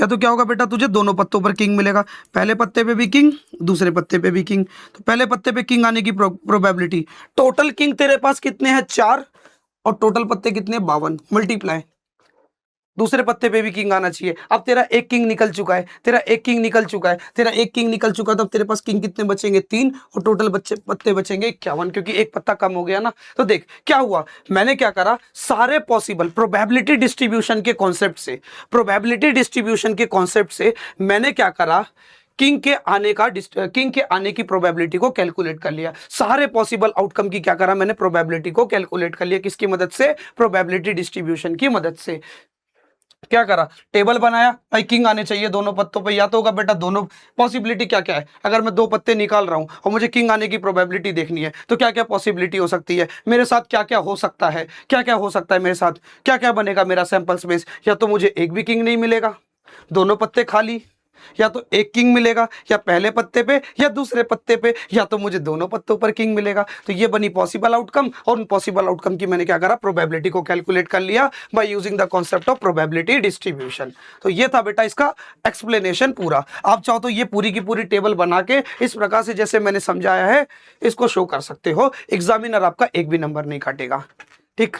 या तो क्या होगा बेटा, तुझे दोनों पत्तों पर किंग मिलेगा, पहले पत्ते पे भी किंग, दूसरे पत्ते पे भी किंग। तो पहले पत्ते पे किंग आने की प्रोबेबिलिटी, टोटल किंग तेरे पास कितने हैं, 4, और टोटल पत्ते कितने, 52 मल्टीप्लाई, दूसरे पत्ते पे भी किंग आना चाहिए। अब तेरा एक किंग निकल चुका है, तेरा एक किंग निकल चुका है, तेरा एक किंग निकल चुका है। तो अब तेरे पास किंग कितने बचेंगे, 3, और टोटल पत्ते बचेंगे 51, क्योंकि एक पत्ता कम हो गया ना। तो देख क्या हुआ, मैंने क्या करा, सारे पॉसिबल प्रोबेबिलिटी डिस्ट्रीब्यूशन के कॉन्सेप्ट से, प्रोबेबिलिटी डिस्ट्रीब्यूशन के कॉन्सेप्ट से मैंने क्या करा, किंग के आने की प्रोबेबिलिटी को कैलकुलेट कर लिया। सारे पॉसिबल आउटकम की क्या करा मैंने, प्रोबेबिलिटी को कैलकुलेट कर लिया। किसकी मदद से, प्रोबेबिलिटी डिस्ट्रीब्यूशन की मदद से। क्या करा, टेबल बनाया, भाई किंग आने चाहिए दोनों पत्तों पे। या तो होगा बेटा दोनों, पॉसिबिलिटी क्या क्या है, अगर मैं दो पत्ते निकाल रहा हूं और मुझे किंग आने की प्रोबेबिलिटी देखनी है तो क्या क्या पॉसिबिलिटी हो सकती है, मेरे साथ क्या क्या हो सकता है, क्या क्या हो सकता है मेरे साथ, क्या क्या बनेगा मेरा सैंपल स्पेस। या तो मुझे एक भी किंग नहीं मिलेगा, दोनों पत्ते खाली, या तो एक किंग मिलेगा, या पहले पत्ते पे या दूसरे पत्ते पे, या तो मुझे दोनों पत्तों पर किंग मिलेगा। तो ये बनी पॉसिबल आउटकम, और उन पॉसिबल आउटकम की मैंने क्या करा, प्रोबेबिलिटी को कैलकुलेट कर लिया by using the concept of probability distribution. तो ये था बेटा इसका एक्सप्लेनेशन पूरा। आप चाहो तो ये पूरी की पूरी टेबल बना के इस प्रकार से जैसे मैंने समझाया है इसको शो कर सकते हो, एग्जामिनर आपका एक भी नंबर नहीं काटेगा। ठीक,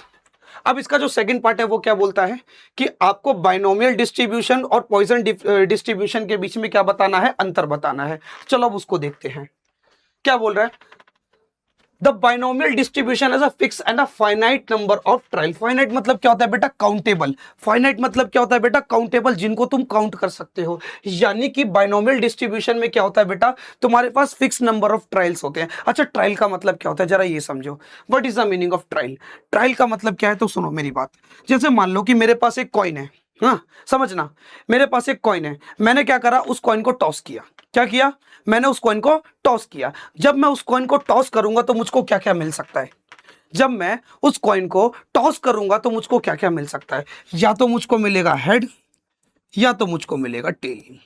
अब इसका जो सेकंड पार्ट है वो क्या बोलता है कि आपको बाइनोमियल डिस्ट्रीब्यूशन और पॉइजन डिस्ट्रीब्यूशन के बीच में क्या बताना है, अंतर बताना है। चलो अब उसको देखते हैं क्या बोल रहा है। The binomial distribution as a fix and a finite number of trial. Finite मतलब क्या होता है बेटा, काउंटेबल। फाइनाइट मतलब क्या होता है बेटा, काउंटेबल, जिनको तुम काउंट कर सकते हो। यानी कि बाइनोमियल डिस्ट्रीब्यूशन में क्या होता है बेटा, तुम्हारे पास फिक्स नंबर ऑफ ट्रायल्स होते हैं। अच्छा, ट्रायल का मतलब क्या होता है, जरा ये समझो, what is the meaning of trial. Trial का मतलब क्या है, तो सुनो मेरी बात। जैसे मान लो कि मेरे पास एक कॉइन है, हाँ समझना, मेरे पास एक कॉइन है, मैंने क्या करा, उस कॉइन को टॉस किया। क्या किया, मैंने उस कॉइन को टॉस किया। जब मैं उस कॉइन को टॉस करूंगा तो मुझको क्या क्या मिल सकता है, जब मैं उस कॉइन को टॉस करूंगा तो मुझको क्या क्या मिल सकता है, या तो मुझको मिलेगा हेड या तो मुझको मिलेगा टेल।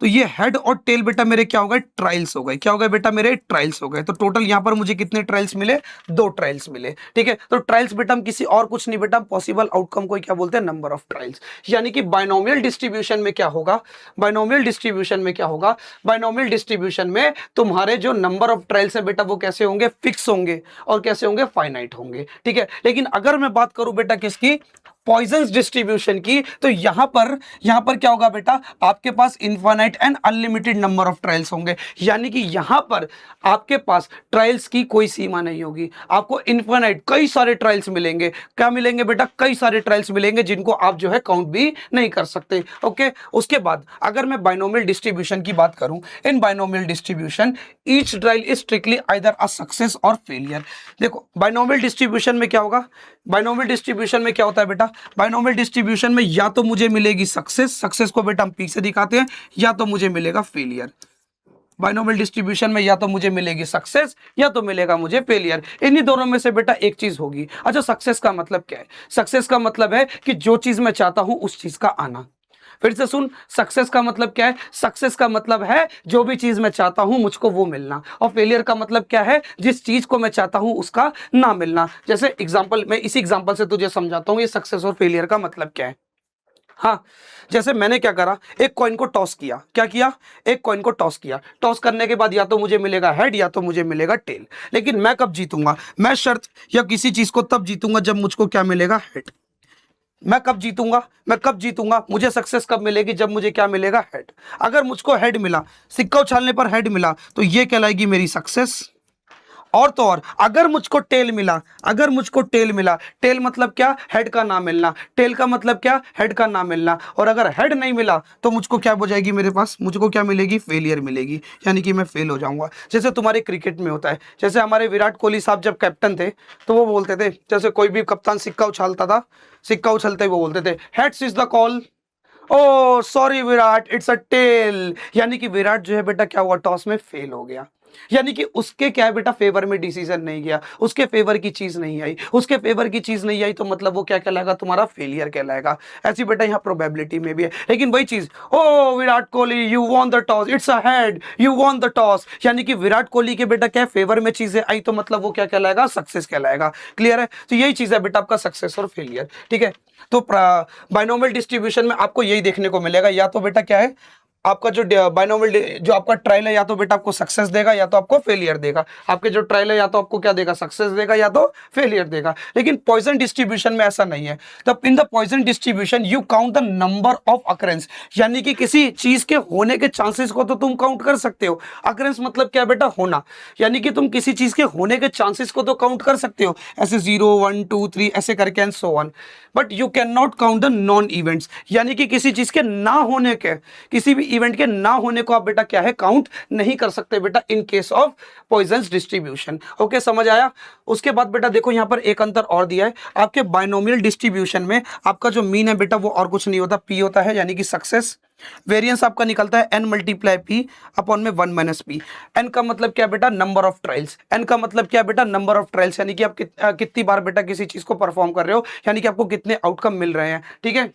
तो ये हेड और टेल बेटा मेरे क्या हो गए, ट्रायल्स हो गए। क्या हो गए बेटा, मेरे ट्रायल्स हो गए। तो टोटल यहां पर मुझे कितने ट्रायल्स मिले, 2 ट्रायल्स मिले। ठीक है, तो ट्रायल्स बेटा हम किसी और कुछ नहीं बेटा, पॉसिबल आउटकम को क्या बोलते हैं, नंबर ऑफ ट्रायल्स। यानी कि बाइनोमियल डिस्ट्रीब्यूशन में क्या होगा, बाइनोमियल डिस्ट्रीब्यूशन में क्या होगा, बाइनोमियल डिस्ट्रीब्यूशन में तुम्हारे जो नंबर ऑफ ट्रायल्स है बेटा वो कैसे होंगे, फिक्स होंगे और कैसे होंगे, फाइनाइट होंगे। ठीक है, लेकिन अगर मैं बात करूं बेटा किसकी, पॉइजन्स डिस्ट्रीब्यूशन की, तो यहां पर क्या होगा बेटा, आपके पास infinite and unlimited number of trials होंगे। यानी कि यहां पर आपके पास ट्रायल्स की कोई सीमा नहीं होगी, आपको इनफाइनाइट कई सारे ट्रायल्स मिलेंगे। क्या मिलेंगे बेटा, कई सारे ट्रायल्स मिलेंगे जिनको आप जो है काउंट भी नहीं कर सकते। ओके, उसके बाद अगर मैं बाइनोमियल डिस्ट्रीब्यूशन की बात करूं, in binomial distribution each trial is strictly either a success और फेलियर। देखो बाइनोमियल डिस्ट्रीब्यूशन में क्या होगा, बाइनोमियल डिस्ट्रीब्यूशन में क्या होता है बेटा, बाइनोमियल डिस्ट्रीब्यूशन में या तो मुझे मिलेगी सक्सेस, सक्सेस को बेटा हम पी से दिखाते हैं, या तो मुझे मिलेगा फेलियर। बाइनोमियल डिस्ट्रीब्यूशन में या तो मुझे मिलेगी सक्सेस या तो मिलेगा मुझे फेलियर, इन्हीं दोनों में से बेटा एक चीज होगी। अच्छा, सक्सेस का मतलब क्या है, सक्सेस का मतलब है कि जो चीज मैं चाहता हूं उस चीज का आना। फिर से सुन, सक्सेस का मतलब क्या है, सक्सेस का मतलब है जो भी चीज मैं चाहता हूं मुझको वो मिलना, और फेलियर का मतलब क्या है, जिस चीज को मैं चाहता हूं उसका ना मिलना। जैसे एग्जांपल, मैं इसी एग्जांपल से तुझे समझाता हूं ये सक्सेस और फेलियर का मतलब क्या है। हाँ, जैसे मैंने क्या करा, एक कॉइन को टॉस किया। क्या किया, एक कॉइन को टॉस किया। टॉस करने के बाद या तो मुझे मिलेगा हेड या तो मुझे मिलेगा टेल। लेकिन मैं कब जीतूंगा, मैं शर्त या किसी चीज को तब जीतूंगा जब मुझको क्या मिलेगा, हेड। मैं कब जीतूंगा, मैं कब जीतूंगा, मुझे सक्सेस कब मिलेगी, जब मुझे क्या मिलेगा, हेड। अगर मुझको हेड मिला, सिक्का उछालने पर हेड मिला, तो ये कहलाएगी मेरी सक्सेस। और तो और अगर मुझको टेल मिला, अगर मुझको टेल मिला, टेल मतलब क्या, हेड का ना मिलना, टेल का मतलब क्या, हेड का ना मिलना। और अगर हेड नहीं मिला तो मुझको क्या हो जाएगी, मेरे पास मुझको क्या मिलेगी, फेलियर मिलेगी, यानी कि मैं फेल हो जाऊंगा। जैसे तुम्हारे क्रिकेट में होता है, जैसे हमारे विराट कोहली साहब जब कैप्टन थे तो वो बोलते थे, जैसे कोई भी कप्तान सिक्का उछालता था, सिक्का उछलते ही वो बोलते थे, heads is the call, oh sorry Virat it's a tail. यानी कि विराट जो है बेटा क्या हुआ, टॉस में फेल हो गया। यानी कि उसके क्या है बेटा, फेवर में डिसीजन नहीं गया, उसके फेवर की चीज नहीं आई, उसके फेवर की चीज नहीं आई तो मतलब वो क्या कहलाएगा, तुम्हारा फेलियर कहलाएगा। ऐसी बेटा यहाँ प्रोबेबिलिटी में भी है। लेकिन वही चीज, oh Virat Kohli you won the toss, it's a head, you won the toss, यानी कि विराट कोहली के बेटा क्या फेवर में चीजें आई तो मतलब वो क्या कहलाएगा, सक्सेस कहलाएगा। क्लियर है, तो यही चीज है बेटा आपका सक्सेस और फेलियर। ठीक है, तो बाइनोमियल डिस्ट्रीब्यूशन में आपको यही देखने को मिलेगा, या तो बेटा क्या है, आपका जो बाइनोमियल जो आपका ट्रायल है या तो बेटा आपको सक्सेस देगा या तो आपको फेलियर देगा। आपके जो ट्रायल है या तो आपको क्या देगा, सक्सेस देगा या तो फेलियर देगा। लेकिन पॉइजन डिस्ट्रीब्यूशन में ऐसा नहीं है। तब in the Poisson distribution you count the number of occurrence, यानी कि किसी चीज के होने के चांसेस को तो तुम काउंट कर सकते हो। अकरेंस मतलब क्या बेटा, होना, यानी कि तुम किसी चीज के होने के चांसेस को तो काउंट कर सकते हो, ऐसे 0 1 2 3 ऐसे करके and so on, but you can not count the non events, यानी कि किसी चीज के ना होने के, किसी भी इवेंट के ना होने को आप बेटा क्या है, काउंट नहीं कर सकते बेटा in case of Poisson's distribution. Okay, समझ आया। उसके बाद बेटा देखो यहां पर एक अंतर और दिया है, आपके बाइनोमियल डिस्ट्रीब्यूशन में आपका जो मीन है बेटा वो और कुछ नहीं होता, पी होता है, यानी कि सक्सेस। वेरिएंस आपका निकलता है n मल्टीप्लाई p अपॉन में 1 माइनस p। n का मतलब क्या बेटा, नंबर ऑफ ट्रायल्स। n का मतलब क्या बेटा, नंबर ऑफ ट्रायल्स, यानी कि आप कितनी बार बेटा किसी चीज को परफॉर्म कर रहे हो, यानी कि आपको कितने आउटकम मिल रहे हैं। ठीक है,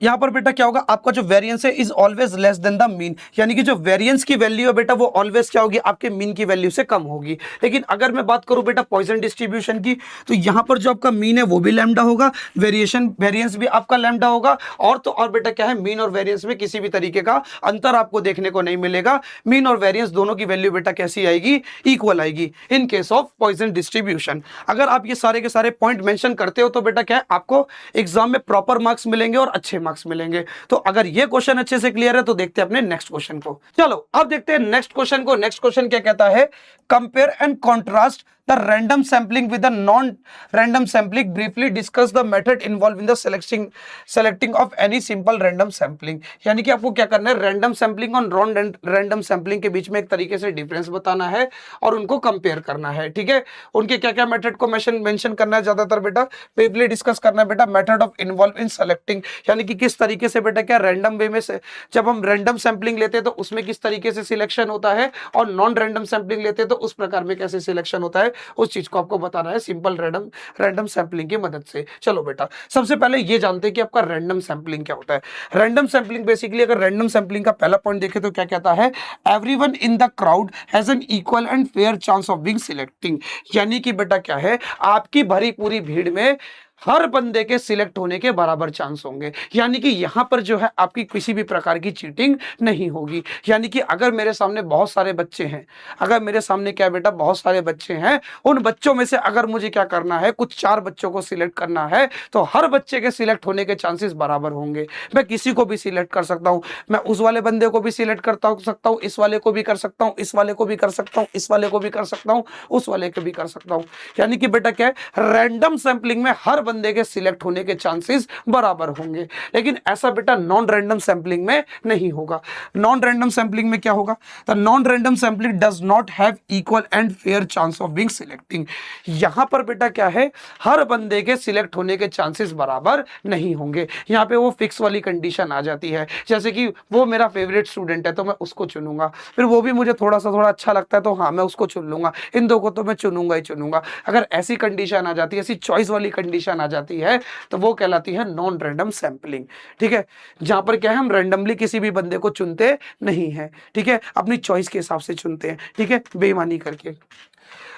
यहां पर बेटा क्या होगा, आपका जो वेरिएंस है is always less than the mean, यानी कि जो वेरिएंस की वैल्यू है बेटा वो ऑलवेज क्या होगी, आपके मीन की वैल्यू से कम होगी। लेकिन अगर मैं बात करूं बेटा पॉइजन डिस्ट्रीब्यूशन की, तो यहां पर जो आपका मीन है वो भी लैम्डा होगा, वेरिएंस भी आपका लैम्डा होगा, और तो और बेटा क्या है, मीन और वेरिएंस में किसी भी तरीके का अंतर आपको देखने को नहीं मिलेगा। मीन और वेरिएंस दोनों की वैल्यू बेटा कैसी आएगी, इक्वल आएगी इन केस ऑफ पॉइजन डिस्ट्रीब्यूशन। अगर आप ये सारे के सारे पॉइंट मेंशन करते हो तो बेटा क्या है, आपको एग्जाम में प्रॉपर मार्क्स मिलेंगे और अच्छे मार्क्स मिलेंगे। तो अगर ये क्वेश्चन अच्छे से क्लियर है तो देखते हैं अपने नेक्स्ट क्वेश्चन को। चलो अब देखते हैं नेक्स्ट क्वेश्चन को। नेक्स्ट क्वेश्चन क्या कहता है, compare and contrast the random sampling with the non-random sampling, briefly discuss the method involved in the selecting of any simple random sampling। यानी कि आपको क्या करना है, रैंडम सैम्पलिंग और नॉन रैंडम सैम्पलिंग के बीच में एक तरीके से डिफरेंस बताना है और उनको कंपेयर करना है। ठीक है, उनके क्या क्या मेथड को मेंशन करना है, ज्यादातर बेटा ब्रीफली डिस्कस करना है बेटा method of involve in selecting, यानी कि किस तरीके से बेटा क्या रैंडम वे में से जब हम रैंडम सैम्पलिंग लेते हैं तो उसमें किस तरीके से सिलेक्शन होता है, और नॉन रैंडम सैम्पलिंग लेते हैं तो उस प्रकार में कैसे सिलेक्शन होता है, है उस चीज को आपको बताना है सिंपल रैंडम सैंपलिंग की मदद से। चलो बेटा, सबसे पहले ये जानते हैं कि आपका रैंडम सैंपलिंग क्या होता है। रैंडम सैंपलिंग बेसिकली, अगर रैंडम सैंपलिंग का पहला पॉइंट देखें तो क्या कहता है, everyone in the crowd has an equal and fair chance of being selecting. यानी कि बेटा क्या है, आपकी भरी पूरी भीड़ में हर बंदे के सिलेक्ट होने के बराबर चांस होंगे। यानी कि यहां पर जो है आपकी किसी भी प्रकार की चीटिंग नहीं होगी। यानी कि अगर मेरे सामने बहुत सारे बच्चे हैं, अगर मेरे सामने क्या बेटा बहुत सारे बच्चे हैं, उन बच्चों में से अगर मुझे क्या करना है, कुछ 4 बच्चों को सिलेक्ट करना है, तो हर बच्चे के सिलेक्ट होने के चांसेस बराबर होंगे। मैं किसी को भी सिलेक्ट कर सकता हूं, मैं उस वाले बंदे को भी सिलेक्ट सकता हूं, इस वाले को भी कर सकता हूं, इस वाले को भी कर सकता हूं, इस वाले को भी कर सकता हूं, उस वाले को भी कर सकता हूं। यानी कि बेटा क्या है, रैंडम सैंपलिंग में हर बंदे के सिलेक्ट होने के चांसेस बराबर होंगे। लेकिन ऐसा बेटा नॉन रैंडम सैंपलिंग में नहीं होगा। नॉन रैंडम सैंपलिंग में क्या होगा, the non random sampling does not have equal and fair chance of being selecting. यहां पर बेटा क्या है, हर बंदे के सिलेक्ट होने के चांसेस बराबर नहीं होंगे। यहां पे वो फिक्स वाली कंडीशन आ जाती है, जैसे कि वो मेरा फेवरेट स्टूडेंट है तो मैं उसको चुनूंगा, फिर वो भी मुझे थोड़ा अच्छा लगता है तो हाँ मैं उसको चुन लूंगा, इन दो को तो मैं चुनूंगा ही चुनूंगा। अगर ऐसी कंडीशन आ जाती है, ऐसी चॉइस वाली कंडीशन आ जाती है, तो वो कहलाती है नॉन रैंडम सैंपलिंग। ठीक है, जहां पर क्या है, हम रैंडमली किसी भी बंदे को चुनते नहीं है, ठीक है, अपनी चॉइस के हिसाब से चुनते हैं, ठीक है, बेईमानी करके।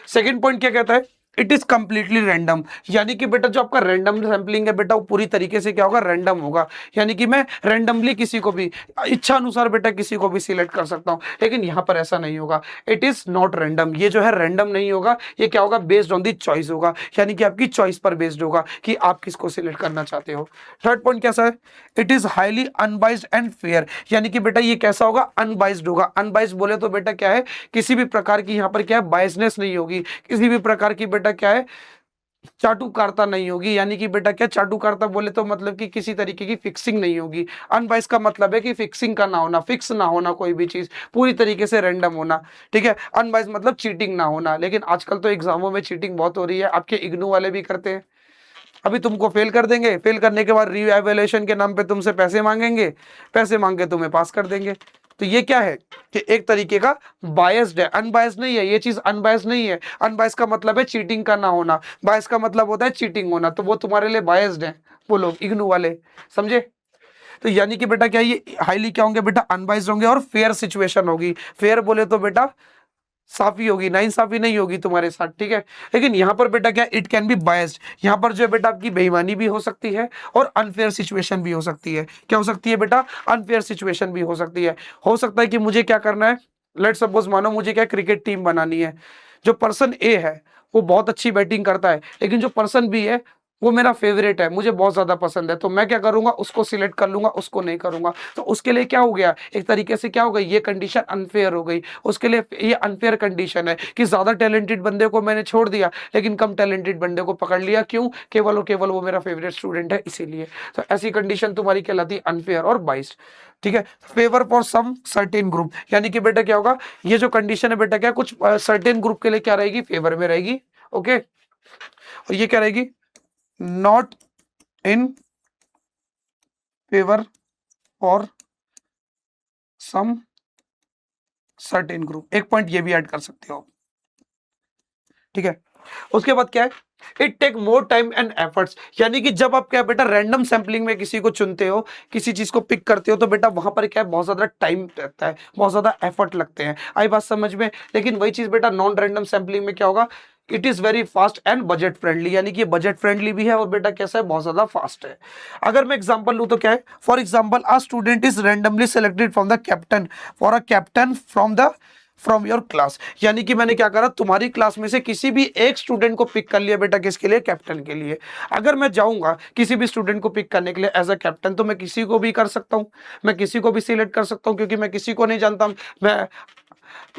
सेकंड पॉइंट क्या कहता है, इट इज कंप्लीटली रैंडम। यानी कि बेटा जो आपका रैंडम सैंपलिंग है बेटा, वो पूरी तरीके से क्या होगा, रैंडम होगा। यानी कि मैं रैंडमली किसी को भी इच्छा अनुसार बेटा किसी को भी सिलेक्ट कर सकता हूं, लेकिन यहां पर ऐसा नहीं होगा। इट इज नॉट रैंडम, ये जो है रैंडम नहीं होगा, ये क्या होगा, बेस्ड ऑन दी चॉइस होगा। यानी कि आपकी चॉइस पर बेस्ड होगा कि आप किसको सिलेक्ट करना चाहते हो। थर्ड पॉइंट कैसा है, it is highly unbiased and fair. यानी कि बेटा ये कैसा होगा, अनबाइज्ड होगा। अनबाइज्ड बोले तो बेटा क्या है, किसी भी प्रकार की यहां पर क्या है, बायसनेस नहीं होगी, किसी भी प्रकार की बेटा क्या है, चाटुकारिता नहीं होगी। यानी कि बेटा क्या, चाटुकारिता बोले तो मतलब कि किसी तरीके की फिक्सिंग नहीं होगी। अनबाइस का मतलब है कि फिक्सिंग का ना होना, फिक्स ना होना, कोई भी चीज पूरी तरीके से रैंडम होना। ठीक है, अनबाइस मतलब चीटिंग ना होना। लेकिन आजकल तो एग्जामों में चीटिंग बहुत हो रही है, आपके इग्नू वाले भी करते हैं। अभी तुमको फेल कर देंगे, फेल करने के बाद रीएवैल्यूएशन के नाम पे तुमसे पैसे मांगेंगे, पैसे मांग के तुम्हें पास कर देंगे। तो ये क्या है कि एक तरीके का बायस्ड है, अनबायस्ड नहीं है, ये चीज अनबायस्ड नहीं है। अनबायस्ड का मतलब है चीटिंग का ना होना, बायस का मतलब होता है चीटिंग होना, तो वो तुम्हारे लिए बायस्ड है वो लोग, इग्नू वाले, समझे। तो यानी कि बेटा क्या, ये हाईली क्या होंगे बेटा, अनबायस्ड होंगे और फेयर सिचुएशन होगी। फेयर बोले तो बेटा साफी होगी, नाइंसाफी नहीं होगी तुम्हारे साथ, ठीक है। लेकिन यहाँ पर बेटा क्या, इट कैन बी बायस्ड, यहाँ पर जो है बेटा आपकी बेईमानी भी हो सकती है और अनफेयर सिचुएशन भी हो सकती है। क्या हो सकती है बेटा, अनफेयर सिचुएशन भी हो सकती है। हो सकता है कि मुझे क्या करना है, लेट सपोज मानो मुझे क्या क्रिकेट टीम बनानी है, जो पर्सन ए है वो बहुत अच्छी बैटिंग करता है, लेकिन जो पर्सन बी है वो मेरा फेवरेट है, मुझे बहुत ज्यादा पसंद है, तो मैं क्या करूंगा, उसको सिलेक्ट कर लूंगा, उसको नहीं करूंगा। तो उसके लिए क्या हो गया, एक तरीके से क्या हो गई, ये कंडीशन अनफेयर हो गई उसके लिए। ये अनफेयर कंडीशन है कि ज्यादा टैलेंटेड बंदे को मैंने छोड़ दिया, लेकिन कम टैलेंटेड बंदे को पकड़ लिया। क्यों, केवल और केवल वो मेरा फेवरेट स्टूडेंट है इसीलिए। तो ऐसी कंडीशन तुम्हारी कहलाती है अनफेयर और बाइस्ड। ठीक है, favour for some certain group, यानी कि बेटा क्या होगा, ये जो कंडीशन है बेटा क्या, कुछ सर्टेन ग्रुप के लिए क्या रहेगी, फेवर में रहेगी। ओके, और ये क्या रहेगी, not in favour for some certain group. एक पॉइंट ये भी ऐड कर सकते हो, ठीक है। उसके बाद क्या है, it take more time and efforts. यानी कि जब आप क्या बेटा रैंडम सैंपलिंग में किसी को चुनते हो, किसी चीज को पिक करते हो, तो बेटा वहां पर क्या है, बहुत ज्यादा टाइम लगता है, बहुत ज्यादा एफर्ट लगते हैं। आई बात समझ में। लेकिन वही चीज बेटा नॉन रैंडम सैंपलिंग में क्या होगा, it is very fast and budget friendly. यानी कि बजट फ्रेंडली भी है और बेटा कैसा है, बहुत ज्यादा फास्ट है। अगर मैं एग्जांपल लूं तो क्या है, for example a student is randomly selected from the captain for a captain from your class. यानी कि मैंने क्या करा, तुम्हारी क्लास में से किसी भी एक स्टूडेंट को पिक कर लिया बेटा, किसके लिए, कैप्टन के लिए। अगर मैं जाऊंगा किसी भी स्टूडेंट को पिक करने के लिए एज अ कैप्टन, तो मैं किसी को भी कर सकता हूं, मैं किसी को भी सिलेक्ट कर सकता हूं, क्योंकि मैं किसी को नहीं जानता।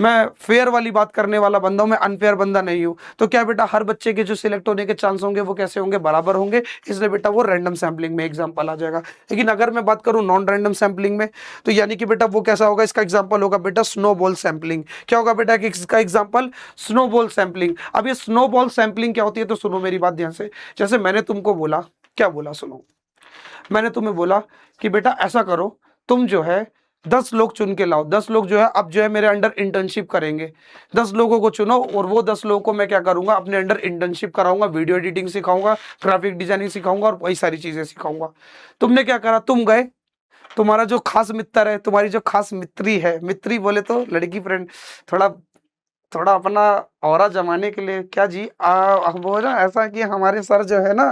मैं फेयर वाली बात करने वाला बंदा हूं, मैं अनफेयर बंदा नहीं हूं। तो क्या बेटा, हर बच्चे के जो सिलेक्ट होने के चांस होंगे वो कैसे होंगे, बराबर होंगे। इसलिए बेटा वो रैंडम सैंपलिंग में एग्जांपल आ जाएगा। लेकिन अगर मैं बात करूं नॉन रैंडम सैंपलिंग में, तो यानी कि बेटा वो कैसा होगा, इसका एग्जांपल होगा बेटा स्नोबॉल सैंपलिंग। क्या होगा बेटा कि इसका एग्जांपल स्नोबॉल सैंपलिंग। अब ये स्नोबॉल सैंपलिंग क्या होती है, तो सुनो मेरी बात ध्यान से। जैसे मैंने तुमको बोला, क्या बोला सुनो, मैंने तुम्हें बोला कि बेटा ऐसा करो, तुम जो है 10 लोग चुन के लाओ, 10 लोग जो है अब जो है मेरे अंडर इंटर्नशिप करेंगे। 10 लोगों को चुनो और वो 10 लोगों को मैं क्या करूंगा, अपने अंडर इंटर्नशिप कराऊंगा, वीडियो एडिटिंग सिखाऊंगा, ग्राफिक डिजाइनिंग सिखाऊंगा और वही सारी चीजें सिखाऊंगा। तुमने क्या करा, तुम गए, तुम्हारा जो खास मित्र है, तुम्हारी जो खास मित्री है, मित्री बोले तो लड़की फ्रेंड, थोड़ा थोड़ा अपना ऑरा जमाने के लिए क्या जी वो ना ऐसा कि हमारे सर जो है ना,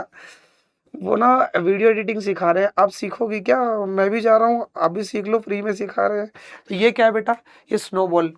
वो ना वीडियो एडिटिंग सिखा रहे हैं, आप सीखोगी क्या, मैं भी जा रहा हूँ, आप भी सीख लो, फ्री में सिखा रहे हैं। तो ये क्या है बेटा, ये स्नोबॉल,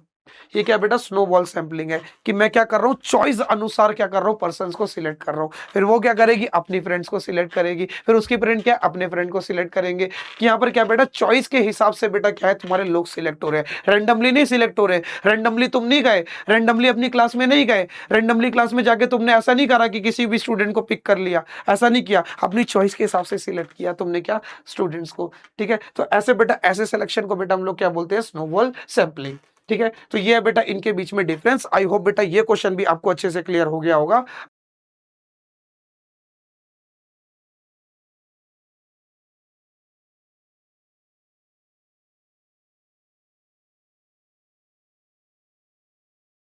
ये क्या बेटा, स्नोबॉल सैंपलिंग है कि मैं क्या कर रहा हूँ, चॉइस अनुसार क्या कर रहा हूँ, पर्सन्स को सिलेक्ट कर रहा हूँ। फिर वो क्या करेगी, अपनी फ्रेंड्स को सिलेक्ट करेगी, फिर उसकी फ्रेंड क्या अपने फ्रेंड को सिलेक्ट करेंगे, कि यहाँ पर क्या बेटा, चॉइस के हिसाब से बेटा क्या है, तुम्हारे लोग सिलेक्ट हो रहे हैं, रैंडमली नहीं सिलेक्ट हो रहे। रैंडमली तुम नहीं गए, रैंडमली अपनी क्लास में नहीं गए, रैंडमली क्लास में जाके तुमने ऐसा नहीं करा कि किसी भी स्टूडेंट को पिक कर लिया, ऐसा नहीं किया, अपनी चॉइस के हिसाब से सिलेक्ट किया तुमने क्या, स्टूडेंट्स को। ठीक है, तो ऐसे बेटा, ऐसे सिलेक्शन को बेटा हम लोग क्या बोलते हैं, स्नोबॉल सैंपलिंग। ठीक है, तो ये है बेटा इनके बीच में डिफरेंस। आई होप बेटा ये क्वेश्चन भी आपको अच्छे से क्लियर हो गया होगा।